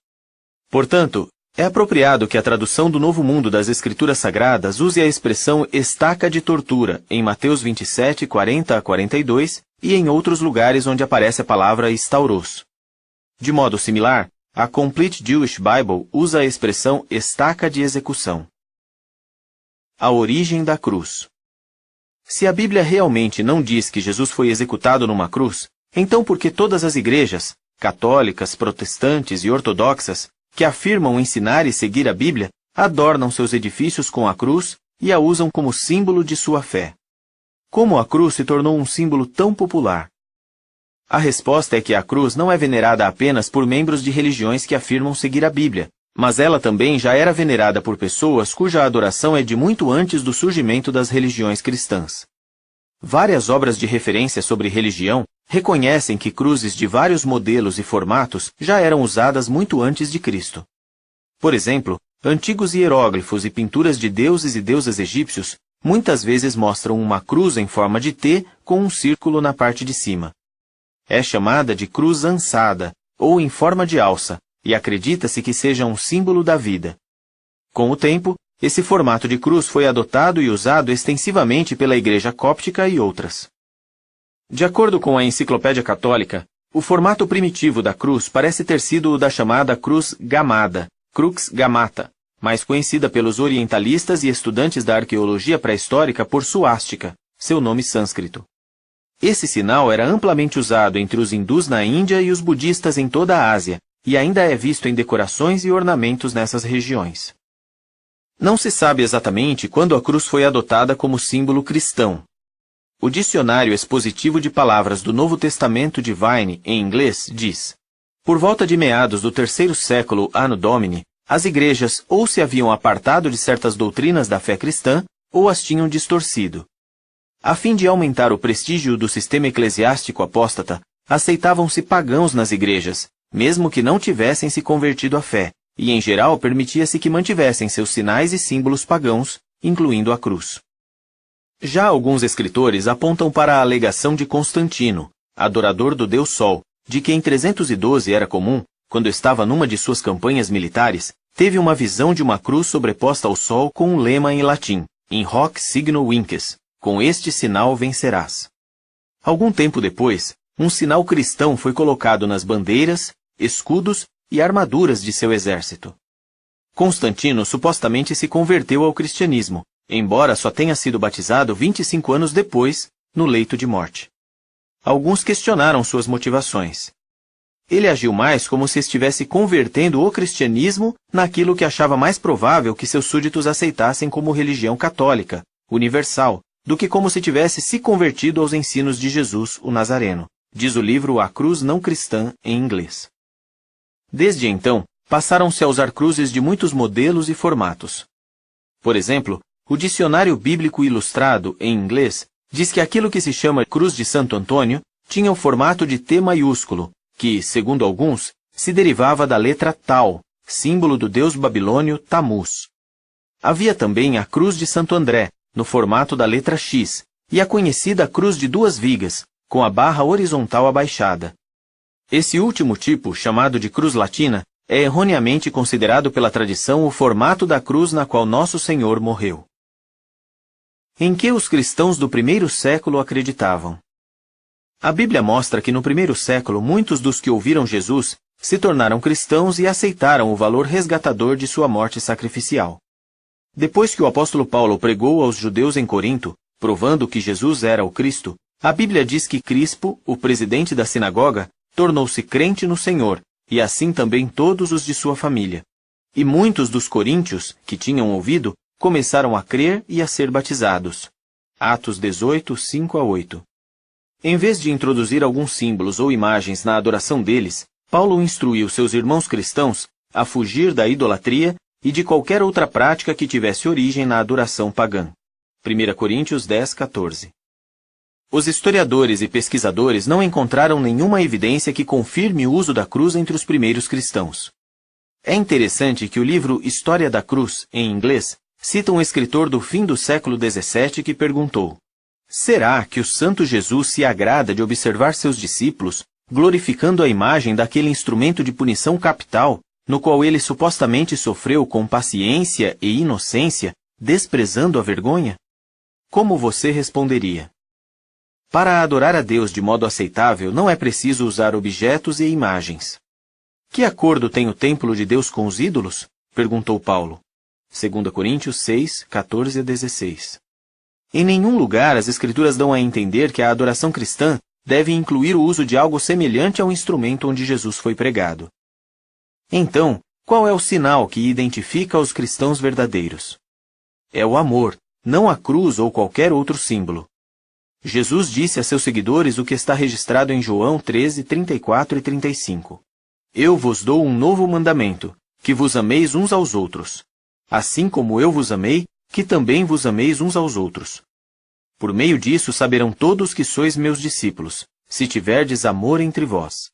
Portanto, é apropriado que a tradução do Novo Mundo das Escrituras Sagradas use a expressão estaca de tortura em Mateus 27:40-42 e em outros lugares onde aparece a palavra estauros. De modo similar, a Complete Jewish Bible usa a expressão estaca de execução. A origem da cruz. Se a Bíblia realmente não diz que Jesus foi executado numa cruz, então por que todas as igrejas, católicas, protestantes e ortodoxas, que afirmam ensinar e seguir a Bíblia, adornam seus edifícios com a cruz e a usam como símbolo de sua fé? Como a cruz se tornou um símbolo tão popular? A resposta é que a cruz não é venerada apenas por membros de religiões que afirmam seguir a Bíblia, mas ela também já era venerada por pessoas cuja adoração é de muito antes do surgimento das religiões cristãs. Várias obras de referência sobre religião reconhecem que cruzes de vários modelos e formatos já eram usadas muito antes de Cristo. Por exemplo, antigos hieróglifos e pinturas de deuses e deusas egípcios muitas vezes mostram uma cruz em forma de T com um círculo na parte de cima. É chamada de cruz ansada, ou em forma de alça, e acredita-se que seja um símbolo da vida. Com o tempo, esse formato de cruz foi adotado e usado extensivamente pela Igreja Cóptica e outras. De acordo com a Enciclopédia Católica, o formato primitivo da cruz parece ter sido o da chamada cruz gamada, crux gamata, mais conhecida pelos orientalistas e estudantes da arqueologia pré-histórica por suástica, seu nome sânscrito. Esse sinal era amplamente usado entre os hindus na Índia e os budistas em toda a Ásia, e ainda é visto em decorações e ornamentos nessas regiões. Não se sabe exatamente quando a cruz foi adotada como símbolo cristão. O Dicionário Expositivo de Palavras do Novo Testamento de Vine, em inglês, diz: por volta de meados do 3º século Anno Domini, as igrejas ou se haviam apartado de certas doutrinas da fé cristã, ou as tinham distorcido. A fim de aumentar o prestígio do sistema eclesiástico apóstata, aceitavam-se pagãos nas igrejas, mesmo que não tivessem se convertido à fé, e em geral permitia-se que mantivessem seus sinais e símbolos pagãos, incluindo a cruz. Já alguns escritores apontam para a alegação de Constantino, adorador do deus Sol, de que em 312 era comum, quando estava numa de suas campanhas militares, teve uma visão de uma cruz sobreposta ao Sol com um lema em latim, in hoc signo vinces, com este sinal vencerás. Algum tempo depois, um sinal cristão foi colocado nas bandeiras, escudos e armaduras de seu exército. Constantino supostamente se converteu ao cristianismo, embora só tenha sido batizado 25 anos depois, no leito de morte. alguns questionaram suas motivações. Ele agiu mais como se estivesse convertendo o cristianismo naquilo que achava mais provável que seus súditos aceitassem como religião católica, universal, do que como se tivesse se convertido aos ensinos de Jesus, o Nazareno, diz o livro A Cruz Não Cristã, em inglês. Desde então, passaram-se a usar cruzes de muitos modelos e formatos. Por exemplo, o Dicionário Bíblico Ilustrado, em inglês, diz que aquilo que se chama Cruz de Santo Antônio tinha o formato de T maiúsculo, que, segundo alguns, se derivava da letra Tau, símbolo do deus babilônio Tamuz. Havia também a Cruz de Santo André, no formato da letra X, e a conhecida Cruz de Duas Vigas, com a barra horizontal abaixada. Esse último tipo, chamado de cruz latina, é erroneamente considerado pela tradição o formato da cruz na qual Nosso Senhor morreu. Em que os cristãos do primeiro século acreditavam? A Bíblia mostra que no primeiro século muitos dos que ouviram Jesus se tornaram cristãos e aceitaram o valor resgatador de sua morte sacrificial. Depois que o apóstolo Paulo pregou aos judeus em Corinto, provando que Jesus era o Cristo, a Bíblia diz que Crispo, o presidente da sinagoga, tornou-se crente no Senhor, e assim também todos os de sua família. E muitos dos coríntios, que tinham ouvido, começaram a crer e a ser batizados. Atos 18, 5-8. Em vez de introduzir alguns símbolos ou imagens na adoração deles, Paulo instruiu seus irmãos cristãos a fugir da idolatria e de qualquer outra prática que tivesse origem na adoração pagã. 1 Coríntios 10, 14. Os historiadores e pesquisadores não encontraram nenhuma evidência que confirme o uso da cruz entre os primeiros cristãos. É interessante que o livro História da Cruz, em inglês, cita um escritor do fim do século XVII que perguntou: será que o Santo Jesus se agrada de observar seus discípulos glorificando a imagem daquele instrumento de punição capital, no qual ele supostamente sofreu com paciência e inocência, desprezando a vergonha? Como você responderia? Para adorar a Deus de modo aceitável, não é preciso usar objetos e imagens. Que acordo tem o templo de Deus com os ídolos? Perguntou Paulo. 2 Coríntios 6, 14-16. Em nenhum lugar as Escrituras dão a entender que a adoração cristã deve incluir o uso de algo semelhante ao instrumento onde Jesus foi pregado. Então, qual é o sinal que identifica os cristãos verdadeiros? É o amor, não a cruz ou qualquer outro símbolo. Jesus disse a seus seguidores o que está registrado em João 13, 34 e 35. Eu vos dou um novo mandamento, que vos ameis uns aos outros. Assim como eu vos amei, que também vos ameis uns aos outros. Por meio disso saberão todos que sois meus discípulos, se tiverdes amor entre vós.